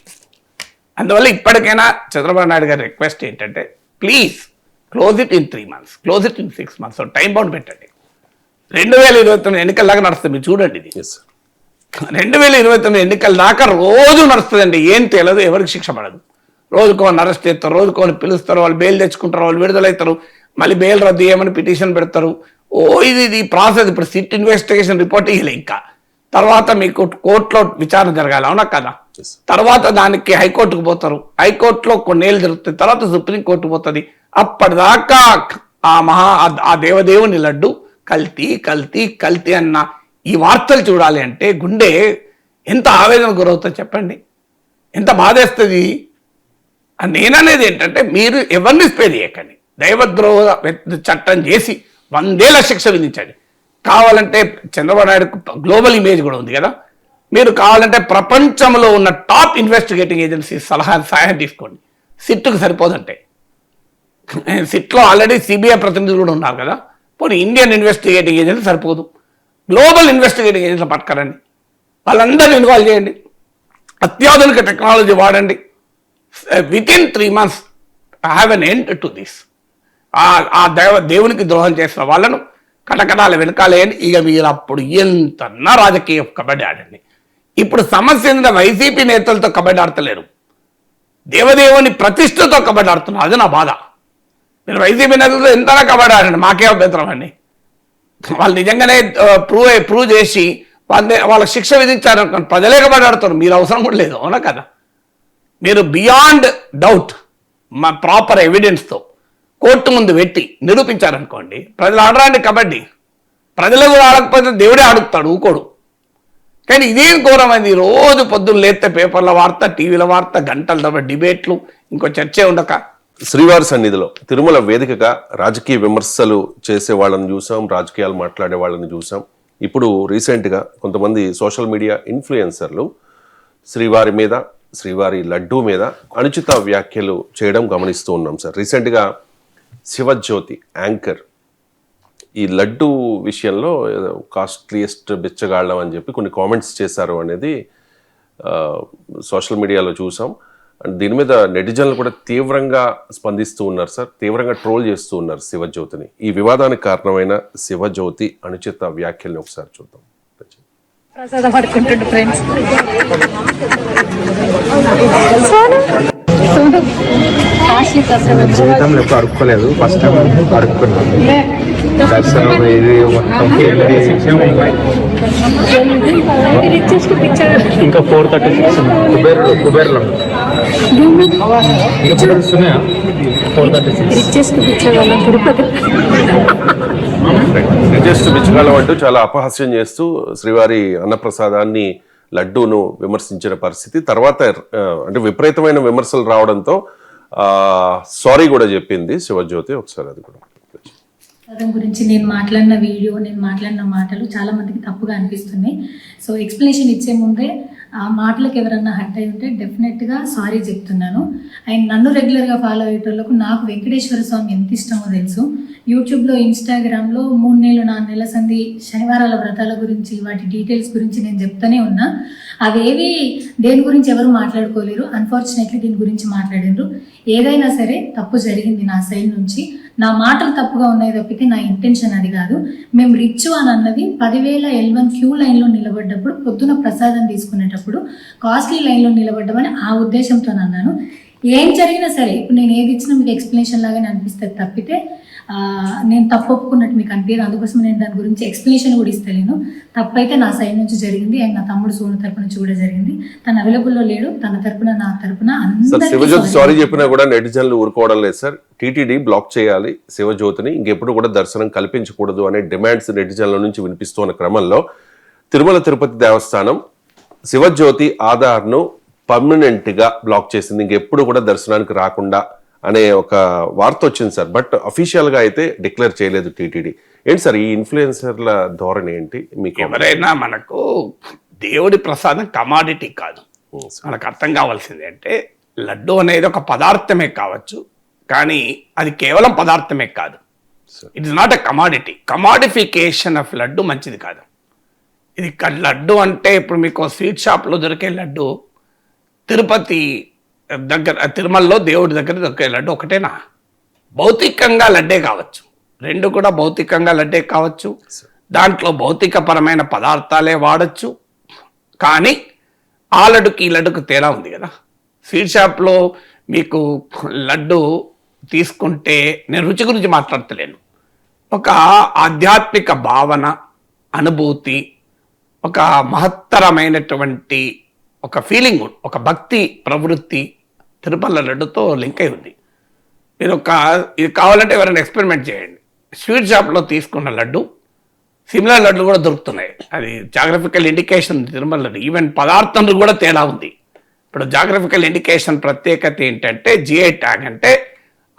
[SPEAKER 2] అందువల్ల ఇప్పటికైనా చంద్రబాబు నాయుడు గారి రిక్వెస్ట్ ఏంటంటే, please close it in 3 months, close it in 6 months, time bound పెట్టండి. 2029 ఎన్నికల దాకా నడుస్తుంది, మీరు చూడండి. ఇది 2029 ఎన్నికల దాకా రోజు నడుస్తుందండి. ఏం తెలియదు, ఎవరికి శిక్ష పడదు. రోజుకోని అరెస్ట్ చేస్తారు, రోజుకోని పిలుస్తారు, వాళ్ళు బెయిల్ తెచ్చుకుంటారు, వాళ్ళు విడుదలవుతారు, మళ్ళీ బెయిల్ రద్దు చేయమని పిటిషన్ పెడతారు. ఇది ప్రాసెస్. ఇప్పుడు సిట్ ఇన్వెస్టిగేషన్ రిపోర్ట్ ఇవ్వలే, ఇంకా తర్వాత మీకు కోర్టులో విచారణ జరగాలి, అవునా కదా? తర్వాత దానికి హైకోర్టుకు పోతారు, హైకోర్టులో కొన్నేళ్ళు జరుగుతుంది, తర్వాత సుప్రీంకోర్టు పోతుంది. అప్పటిదాకా ఆ దేవదేవుని లడ్డు కల్తీ అన్న ఈ వార్తలు చూడాలి అంటే గుండె ఎంత ఆవేదన గురవుతుందో చెప్పండి, ఎంత బాధేస్తుంది. నేననేది ఏంటంటే, మీరు ఎవరిని స్పేర్ చేయకండి, దైవద్రోహ చట్టం చేసి 100 ఏళ్ల శిక్ష విధించండి. కావాలంటే చంద్రబాబు నాయుడుకు గ్లోబల్ ఇమేజ్ కూడా ఉంది కదా, మీరు కావాలంటే ప్రపంచంలో ఉన్న టాప్ ఇన్వెస్టిగేటింగ్ ఏజెన్సీ సహాయం తీసుకోండి. సిట్కు సరిపోదంటే, సిట్లో ఆల్రెడీ సిబిఐ ప్రతినిధులు కూడా ఉన్నారు కదా, పోనీ ఇండియన్ ఇన్వెస్టిగేటింగ్ ఏజెన్సీ సరిపోదు, గ్లోబల్ ఇన్వెస్టిగేటింగ్ ఏజెన్సీ పట్టుకరండి, వాళ్ళందరినీ ఇన్వాల్వ్ చేయండి, అత్యాధునిక టెక్నాలజీ వాడండి. Within 3 months have an end to this. ఆ దేవునికి ద్రోహం చేసిన వాళ్ళను కటకటాల వెనకాలేయండి. ఇక మీరు అప్పుడు ఎంతన్నా రాజకీయ కబడ్డీ ఆడండి. ఇప్పుడు సమస్య ఏంటంటే, వైసీపీ నేతలతో కబడ్డీ ఆడతలేరు, దేవదేవుని ప్రతిష్టతో కబడ్డీ ఆడుతున్నారు. అది నా బాధ. మీరు వైసీపీ నేతలతో ఎంతనా కబడ్డీ ఆడండి, మాకే అభ్యంతరం అండి. వాళ్ళు నిజంగానే ప్రూవ్ చేసి వాళ్ళకి శిక్ష విధించారనుకోండి, ప్రజలే కబడ్డీ ఆడుతారు, మీరు అవసరం కూడా లేదు, అవునా కదా? మీరు బియాండ్ డౌట్ మా ప్రాపర్ ఎవిడెన్స్తో కోర్టు ముందు పెట్టి నిరూపించారనుకోండి, ప్రజలు ఆడరాండి కబడ్డీ. ప్రజలు కూడా ఆడకపోతే దేవుడే ఆడుతాడు, ఊకోడు. కానీ ఇదేం ఘోరమైంది, రోజు పొద్దున్న లేస్తే పేపర్ల వార్త, టీవీల వార్త, గంటల డిబేట్లు, ఇంకో చర్చే ఉండక
[SPEAKER 1] శ్రీవారి సన్నిధిలో తిరుమల వేదికగా రాజకీయ విమర్శలు చేసే వాళ్ళని చూసాం, రాజకీయాలు మాట్లాడే వాళ్ళని చూసాం. ఇప్పుడు రీసెంట్గా కొంతమంది సోషల్ మీడియా ఇన్ఫ్లుయెన్సర్లు శ్రీవారి మీద, శ్రీవారి లడ్డూ మీద అనుచిత వ్యాఖ్యలు చేయడం గమనిస్తూ ఉన్నాం సార్. రీసెంట్గా శివజ్యోతి యాంకర్ ఈ లడ్డు విషయంలో కాస్ట్లీయెస్ట్ బిచ్చగాళ్ళం అని చెప్పి కొన్ని కామెంట్స్ చేశారు అనేది సోషల్ మీడియాలో చూసాం. అండ్ దీని మీద నెటిజన్లు కూడా తీవ్రంగా స్పందిస్తూ ఉన్నారు సార్, తీవ్రంగా ట్రోల్ చేస్తూ ఉన్నారు శివజ్యోతిని. ఈ వివాదానికి కారణమైన శివజ్యోతి అనుచిత వ్యాఖ్యల్ని ఒకసారి చూద్దాం.
[SPEAKER 4] ప్రసాదం పడుకుంటుండు ఫ్రెండ్స్.
[SPEAKER 5] జీవితంలో ఎప్పుడు అడుక్కోలేదు, ఫస్ట్ టైం అడుక్కున్నాను. దర్శనం ఇది మొత్తం ఇంకా 436 కుబేర్లో వస్తున్నాయా 436
[SPEAKER 1] రిజెస్ట్ బిచ్చగాళ్ళం అంటూ చాలా అపహాస్యం చేస్తూ శ్రీవారి అన్నప్రసాదాన్ని లడ్డూను విమర్శించిన పరిస్థితి. తర్వాత అంటే విపరీతమైన విమర్శలు రావడంతో సారీ కూడా చెప్పింది శివజ్యోతి. ఒకసారి అది కూడా
[SPEAKER 4] గురించి నేను మాట్లాడిన వీడియో, నేను మాట్లాడిన మాటలు చాలా మందికి తప్పుగా అనిపిస్తున్నాయి. సో ఎక్స్ప్లెనేషన్ ఇచ్చే ముందే ఆ మాటలకు ఎవరన్నా హర్ట్ అయి ఉంటే డెఫినెట్గా సారీ చెప్తున్నాను. అండ్ నన్ను రెగ్యులర్గా ఫాలో అయ్యేటోళ్ళకు నాకు వెంకటేశ్వర స్వామి ఎంత ఇష్టమో తెలుసు. యూట్యూబ్లో, ఇన్స్టాగ్రామ్లో 3 నెలలు 4 నెలల సంది శనివారాల వ్రతాల గురించి, వాటి డీటెయిల్స్ గురించి నేను చెప్తానే ఉన్నా. అవేవి దేని గురించి ఎవరు మాట్లాడుకోలేరు. అన్ఫార్చునేట్లీ దీని గురించి మాట్లాడారు. ఏదైనా సరే తప్పు జరిగింది నా సైడ్ నుంచి. నా మాటలు తప్పుగా ఉన్నాయి తప్పితే నా ఇంటెన్షన్ అది కాదు. మేము రిచ్ అని అన్నది 10,000 L1 క్యూ లైన్లో నిలబడ్డప్పుడు, పొద్దున ప్రసాదం తీసుకునేటప్పుడు కాస్ట్లీ లైన్లో నిలబడ్డామని ఆ ఉద్దేశంతో అన్నాను. ఏం జరిగినా సరే ఇప్పుడు నేను ఏది ఇచ్చినా మీకు ఎక్స్ప్లెనేషన్ లాగానే అనిపిస్తుంది తప్పితే నేను తప్పు ఒప్పుకున్నట్టు మీకు అనిపించదు. అందుకోసం నేను దాని గురించి ఎక్స్ప్లెనేషన్ కూడా ఇస్తలేను. తప్పైతే నా సైడ్ నుంచి జరిగింది అండ్ నా తమ్ముడు సోను తరపు నుంచి కూడా జరిగింది. తను అవైలబుల్లో లేడు. తన తరపున, నా తరపున
[SPEAKER 1] శివజ్యోతి సారీ చెప్పినా కూడా నెటిజన్లు ఊరుకోవడం లేదు సార్. టీటీడీ బ్లాక్ చేయాలి శివజ్యోతిని, ఇంకెప్పుడు కూడా దర్శనం కల్పించకూడదు అనే డిమాండ్స్ నెటిజన్ల నుంచి వినిపిస్తున్న క్రమంలో తిరుమల తిరుపతి దేవస్థానం శివజ్యోతి ఆధార్ను పర్మనెంట్గా బ్లాక్ చేసింది, ఇంకెప్పుడు కూడా దర్శనానికి రాకుండా అనే ఒక వార్త వచ్చింది సార్. బట్ అఫీషియల్గా అయితే డిక్లేర్ చేయలేదు టీటీడీ. ఏంటి సార్ ఈ ఇన్ఫ్లుయెన్సర్ల ధోరణి ఏంటి? మీకు
[SPEAKER 2] ఎవరైనా మనకు దేవుడి ప్రసాదం కమాడిటీ కాదు. మనకు అర్థం కావాల్సింది అంటే లడ్డు అనేది ఒక పదార్థమే కావచ్చు, కానీ అది కేవలం పదార్థమే కాదు. It is not a commodity. Commodification of laddu మంచిది కాదు. ఇది లడ్డు అంటే ఇప్పుడు మీకు స్వీట్ షాప్లో దొరికే లడ్డు తిరుపతి దగ్గర, తిరుమలలో దేవుడి దగ్గర దొరికే లడ్డు ఒకటేనా? భౌతికంగా లడ్డే కావచ్చు, రెండు కూడా భౌతికంగా లడ్డే కావచ్చు, దాంట్లో భౌతికపరమైన పదార్థాలే వాడచ్చు. కానీ ఆ లడ్డుకి ఈ లడ్డుకు తేడా ఉంది కదా. స్వీట్ షాప్లో మీకు లడ్డు తీసుకుంటే, నేను రుచి గురించి మాట్లాడతలేను, ఒక ఆధ్యాత్మిక భావన, అనుభూతి, ఒక మహత్తరమైనటువంటి ఒక ఫీలింగ్, ఒక భక్తి ప్రవృత్తి తిరుపతి లడ్డుతో లింక్ అయి ఉంది. మీరు ఇది కావాలంటే ఎవరైనా ఎక్స్పెరిమెంట్ చేయండి. స్వీట్ షాప్లో తీసుకున్న లడ్డు, సిమిలర్ లడ్డు కూడా దొరుకుతున్నాయి. అది geographical indication Tirumala laddu. Even పదార్థంలో కూడా తేడా ఉంది. ఇప్పుడు జాగ్రఫికల్ ఇండికేషన్ ప్రత్యేకత ఏంటంటే జిఐ ట్యాగ్ అంటే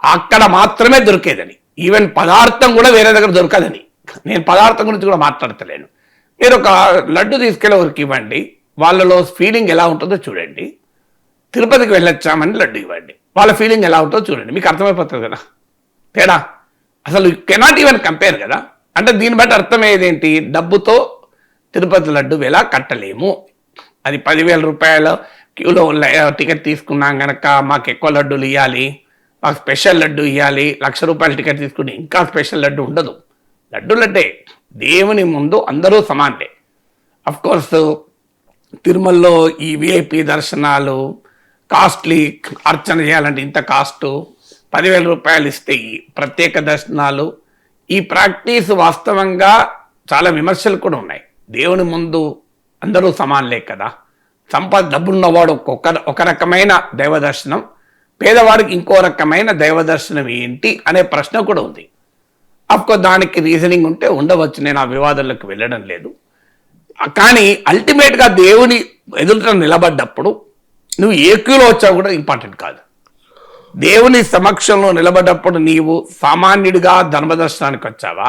[SPEAKER 2] అక్కడ మాత్రమే దొరికేదని. ఈవెన్ పదార్థం కూడా వేరే దగ్గర దొరకదని. నేను పదార్థం గురించి కూడా మాట్లాడతలేను. మీరు ఒక లడ్డు తీసుకెళ్ళి ఎవరికి ఇవ్వండి, వాళ్ళలో ఫీలింగ్ ఎలా ఉంటుందో చూడండి. తిరుపతికి వెళ్ళొచ్చామని లడ్డు ఇవ్వండి, వాళ్ళ ఫీలింగ్ ఎలా ఉంటుందో చూడండి. మీకు అర్థమైపోతుంది కదా తేడా. అసలు కెనాట్ ఈవెన్ కంపేర్ కదా. అంటే దీన్ని బట్టి అర్థమయ్యేది ఏంటి? డబ్బుతో తిరుపతి లడ్డు ఎలా కట్టలేము. అది 10,000 రూపాయల క్యూలో టికెట్ తీసుకున్నాం కనుక మాకు ఎక్కువ లడ్డూలు ఇవ్వాలి, మాకు స్పెషల్ లడ్డు ఇవ్వాలి. 1,00,000 రూపాయల టికెట్ తీసుకుని ఇంకా స్పెషల్ లడ్డు ఉండదు. లడ్డు లడ్డే. దేవుని ముందు అందరూ సమానమే. అఫ్కోర్స్ తిరుమలలో ఈ విఐపి దర్శనాలు, కాస్ట్లీ అర్చన చేయాలంటే ఇంత కాస్టు, 10,000 రూపాయలు ఇస్తే ఈ ప్రత్యేక దర్శనాలు, ఈ ప్రాక్టీస్ వాస్తవంగా చాలా విమర్శలు కూడా ఉన్నాయి. దేవుని ముందు అందరూ సమానలే కదా. డబ్బున్నవాడు ఒక రకమైన దైవ దర్శనం, పేదవాడికి ఇంకో రకమైన దైవ దర్శనం ఏంటి అనే ప్రశ్న కూడా ఉంది. అఫ్కోర్స్ దానికి రీజనింగ్ ఉంటే ఉండవచ్చు, నేను ఆ వివాదాలకు వెళ్ళడం లేదు. కానీ అల్టిమేట్గా దేవుని ఎదుట నిలబడ్డప్పుడు నువ్వు ఏ క్యూలో వచ్చావు కూడా ఇంపార్టెంట్ కాదు. దేవుని సమక్షంలో నిలబడ్డప్పుడు నీవు సామాన్యుడిగా ధర్మదర్శనానికి వచ్చావా,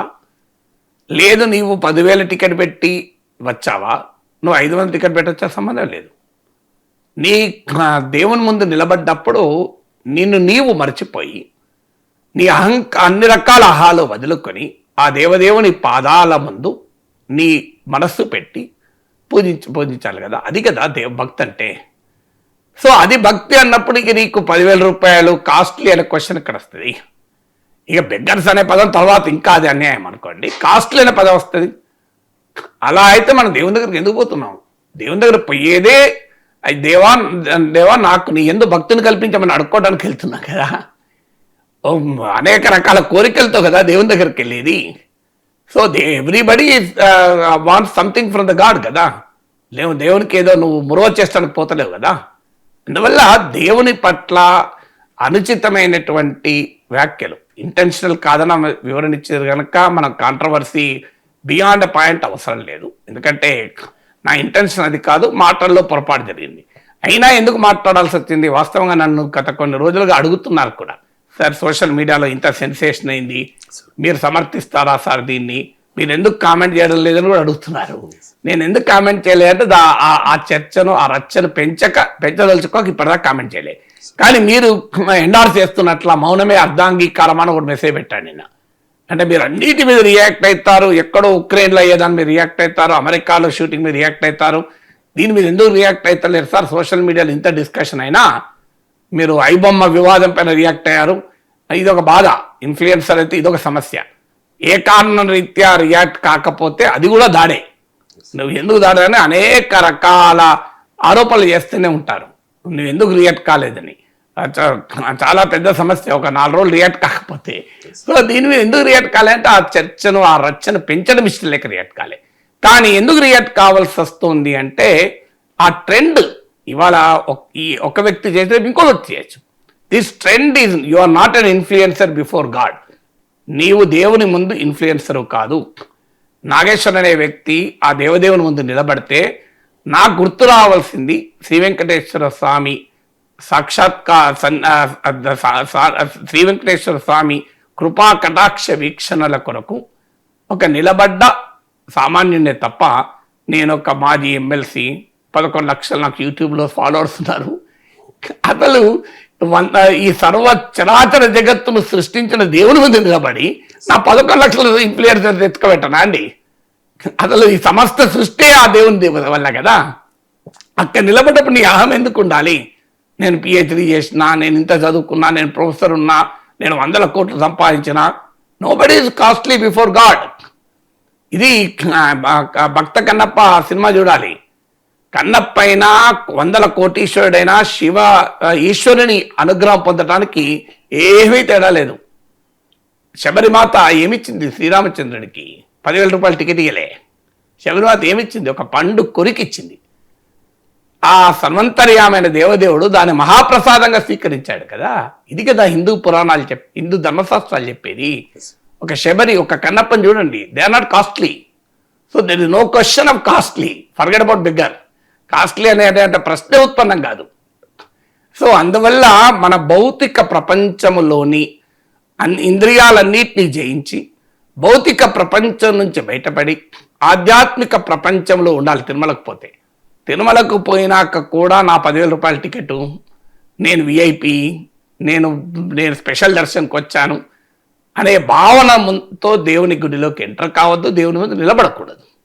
[SPEAKER 2] లేదు నీవు 10,000 టికెట్ పెట్టి వచ్చావా, నువ్వు 500 టికెట్ పెట్టొచ్చా, సంబంధం లేదు. నీ దేవుని ముందు నిలబడ్డప్పుడు నిన్ను నీవు మర్చిపోయి నీ అన్ని రకాల ఆహాలు వదులుకొని ఆ దేవదేవుని పాదాల ముందు నీ మనస్సు పెట్టి పూజించాలి కదా. అది కదా భక్తి అంటే. సో అది భక్తి అన్నప్పుడు ఇక నీకు 10,000 రూపాయలు కాస్ట్లీ అనే క్వశ్చన్ ఇక్కడ వస్తుంది. ఇక బెగ్గర్స్ అనే పదం తర్వాత ఇంకా అది అన్యాయం అనుకోండి, కాస్ట్లీ అనే పదం వస్తుంది. అలా అయితే మనం దేవుని దగ్గరికి ఎందుకు పోతున్నాం? దేవుని దగ్గర పోయేదే దేవా నాకు నీ ఎందుకు భక్తిని కల్పించమని అడుక్కోవడానికి వెళ్తున్నా కదా. అనేక రకాల కోరికలతో కదా దేవుని దగ్గరికి వెళ్ళేది. So everybody want something from the God కదా. దేవునికి ఏదో నువ్వు మురవ చేస్తానికి పోతలేవు కదా. అందువల్ల దేవుని పట్ల అనుచితమైనటువంటి వ్యాఖ్యలు ఇంటెన్షనల్ కాదని వివరణ ఇచ్చారు కనుక మనం కాంట్రవర్సీ బియాండ్ పాయింట్ అవసరం లేదు. ఎందుకంటే నా ఇంటెన్షన్ అది కాదు, మాటల్లో పొరపాటు జరిగింది. అయినా ఎందుకు మాట్లాడాల్సి వచ్చింది? వాస్తవంగా నన్ను గత కొన్ని రోజులుగా అడుగుతున్నారు కూడా, సార్ సోషల్ మీడియాలో ఇంత సెన్సేషన్ అయింది, మీరు సమర్థిస్తారా సార్ దీన్ని, మీరు ఎందుకు కామెంట్ చేయడం లేదని కూడా అడుగుతున్నారు. నేను ఎందుకు కామెంట్ చేయలేదంటే ఆ చర్చను ఆ రచ్చను పెంచదలుచుకోక ఇప్పటిదాకా కామెంట్ చేయలేదు. కానీ మీరు ఎండార్స్ చేస్తున్నట్ల మౌనమే అర్ధాంగీకారం అని ఒక మెసేజ్ పెట్టాను నిన్న. అంటే మీరు అన్నిటి మీద రియాక్ట్ అవుతారు, ఎక్కడో ఉక్రెయిన్లో అయ్యేదాన్ని మీరు రియాక్ట్ అవుతారు, అమెరికాలో షూటింగ్ మీద రియాక్ట్ అవుతారు, దీని మీద ఎందుకు రియాక్ట్ అవుతలేరు సార్? సోషల్ మీడియాలో ఇంత డిస్కషన్ అయినా మీరు ఐబొమ్మ వివాదం పైన రియాక్ట్ అయ్యారు. ఇదొక బాధ. ఇన్ఫ్లుయెన్సర్ అయితే ఇదొక సమస్య. ఏ కారణం రీత్యా రియాక్ట్ కాకపోతే అది కూడా దాడే. నువ్వు ఎందుకు దాడని అనేక రకాల ఆరోపణలు చేస్తూనే ఉంటారు, నువ్వు ఎందుకు రియాక్ట్ కాలేదని. చాలా పెద్ద సమస్య. ఒక 4 రోజులు రియాక్ట్ కాకపోతే. సో దీని మీద ఎందుకు రియాక్ట్ కాలేదంటే ఆ చర్చను ఆ రచ్చను పెంచడం ఇష్టం లేక రియాక్ట్ కాలే. కానీ ఎందుకు రియాక్ట్ కావాల్సి వస్తుంది అంటే ఆ ట్రెండ్ ఇవాళ ఒక వ్యక్తి చేస్తే ఇంకో వ్యక్తి చేయొచ్చు. This trend is you are not an influencer before god. నీవు దేవుని ముందు ఇన్ఫ్లుయెన్సరు కాదు. నాగేశ్వర్ అనే వ్యక్తి ఆ దేవదేవుని ముందు నిలబడితే నాకు గుర్తు రావాల్సింది శ్రీ వెంకటేశ్వర స్వామి శ్రీ వెంకటేశ్వర స్వామి కృపా కటాక్ష వీక్షణల కొరకు ఒక నిలబడ్డ సామాన్యుడే తప్ప నేను ఒక మాజీ ఎమ్మెల్సీ 11 లక్షలు నాకు యూట్యూబ్లో ఫాలోవర్స్ ఉన్నారు. అసలు ఈ సర్వ చరాచర జగత్తును సృష్టించిన దేవుని ముందు నిలబడి నా 11 లక్షల ఇన్ఫ్లుయెన్సర్ తెచ్చుకోబెట్టనా అండి? అసలు ఈ సమస్త సృష్టి ఆ దేవుని వల్ల కదా. అక్కడ నిలబడ్డప్పుడు నీ అహం ఎందుకు ఉండాలి? నేను పిహెచ్డీ చేసినా, నేను ఇంత చదువుకున్నా, నేను ప్రొఫెసర్ ఉన్నా, నేను 100 కోట్లు సంపాదించిన, nobody is costly before God. ఇది భక్త కన్నప్ప సినిమా చూడాలి. కన్నప్ప అయినా 100 కోటీశ్వరుడైనా ఈశ్వరుని అనుగ్రహం పొందడానికి ఏమీ తేడా లేదు. శబరిమాత ఏమిచ్చింది శ్రీరామచంద్రుడికి? 10,000 రూపాయలు టికెట్ ఇయ్యలే. శబరిమాత ఏమిచ్చింది? ఒక పండు కొరికిచ్చింది. ఆ సర్వంతర్యామైన దేవదేవుడు దాన్ని మహాప్రసాదంగా స్వీకరించాడు కదా. ఇది కదా హిందూ పురాణాలు హిందూ ధర్మశాస్త్రాలు చెప్పేది. ఒక శబరి ఒక కన్నప్పని చూడండి, they are not costly. So there is no question of costly. Forget about bigger. Costly అంటే ప్రశ్నే ఉత్పన్నం కాదు. సో అందువల్ల మన భౌతిక ప్రపంచములోని ఇంద్రియాలన్నిటినీ జయించి భౌతిక ప్రపంచం నుంచి బయటపడి ఆధ్యాత్మిక ప్రపంచంలో ఉండాలి. తిరుమలకు పోయినాక కూడా నా 10,000 రూపాయల టికెట్, నేను విఐపి, నేను స్పెషల్ దర్శనంకి వచ్చాను అనే భావనతో దేవుని గుడిలోకి ఎంటర్ కావద్దు, దేవుని ముందు నిలబడకూడదు.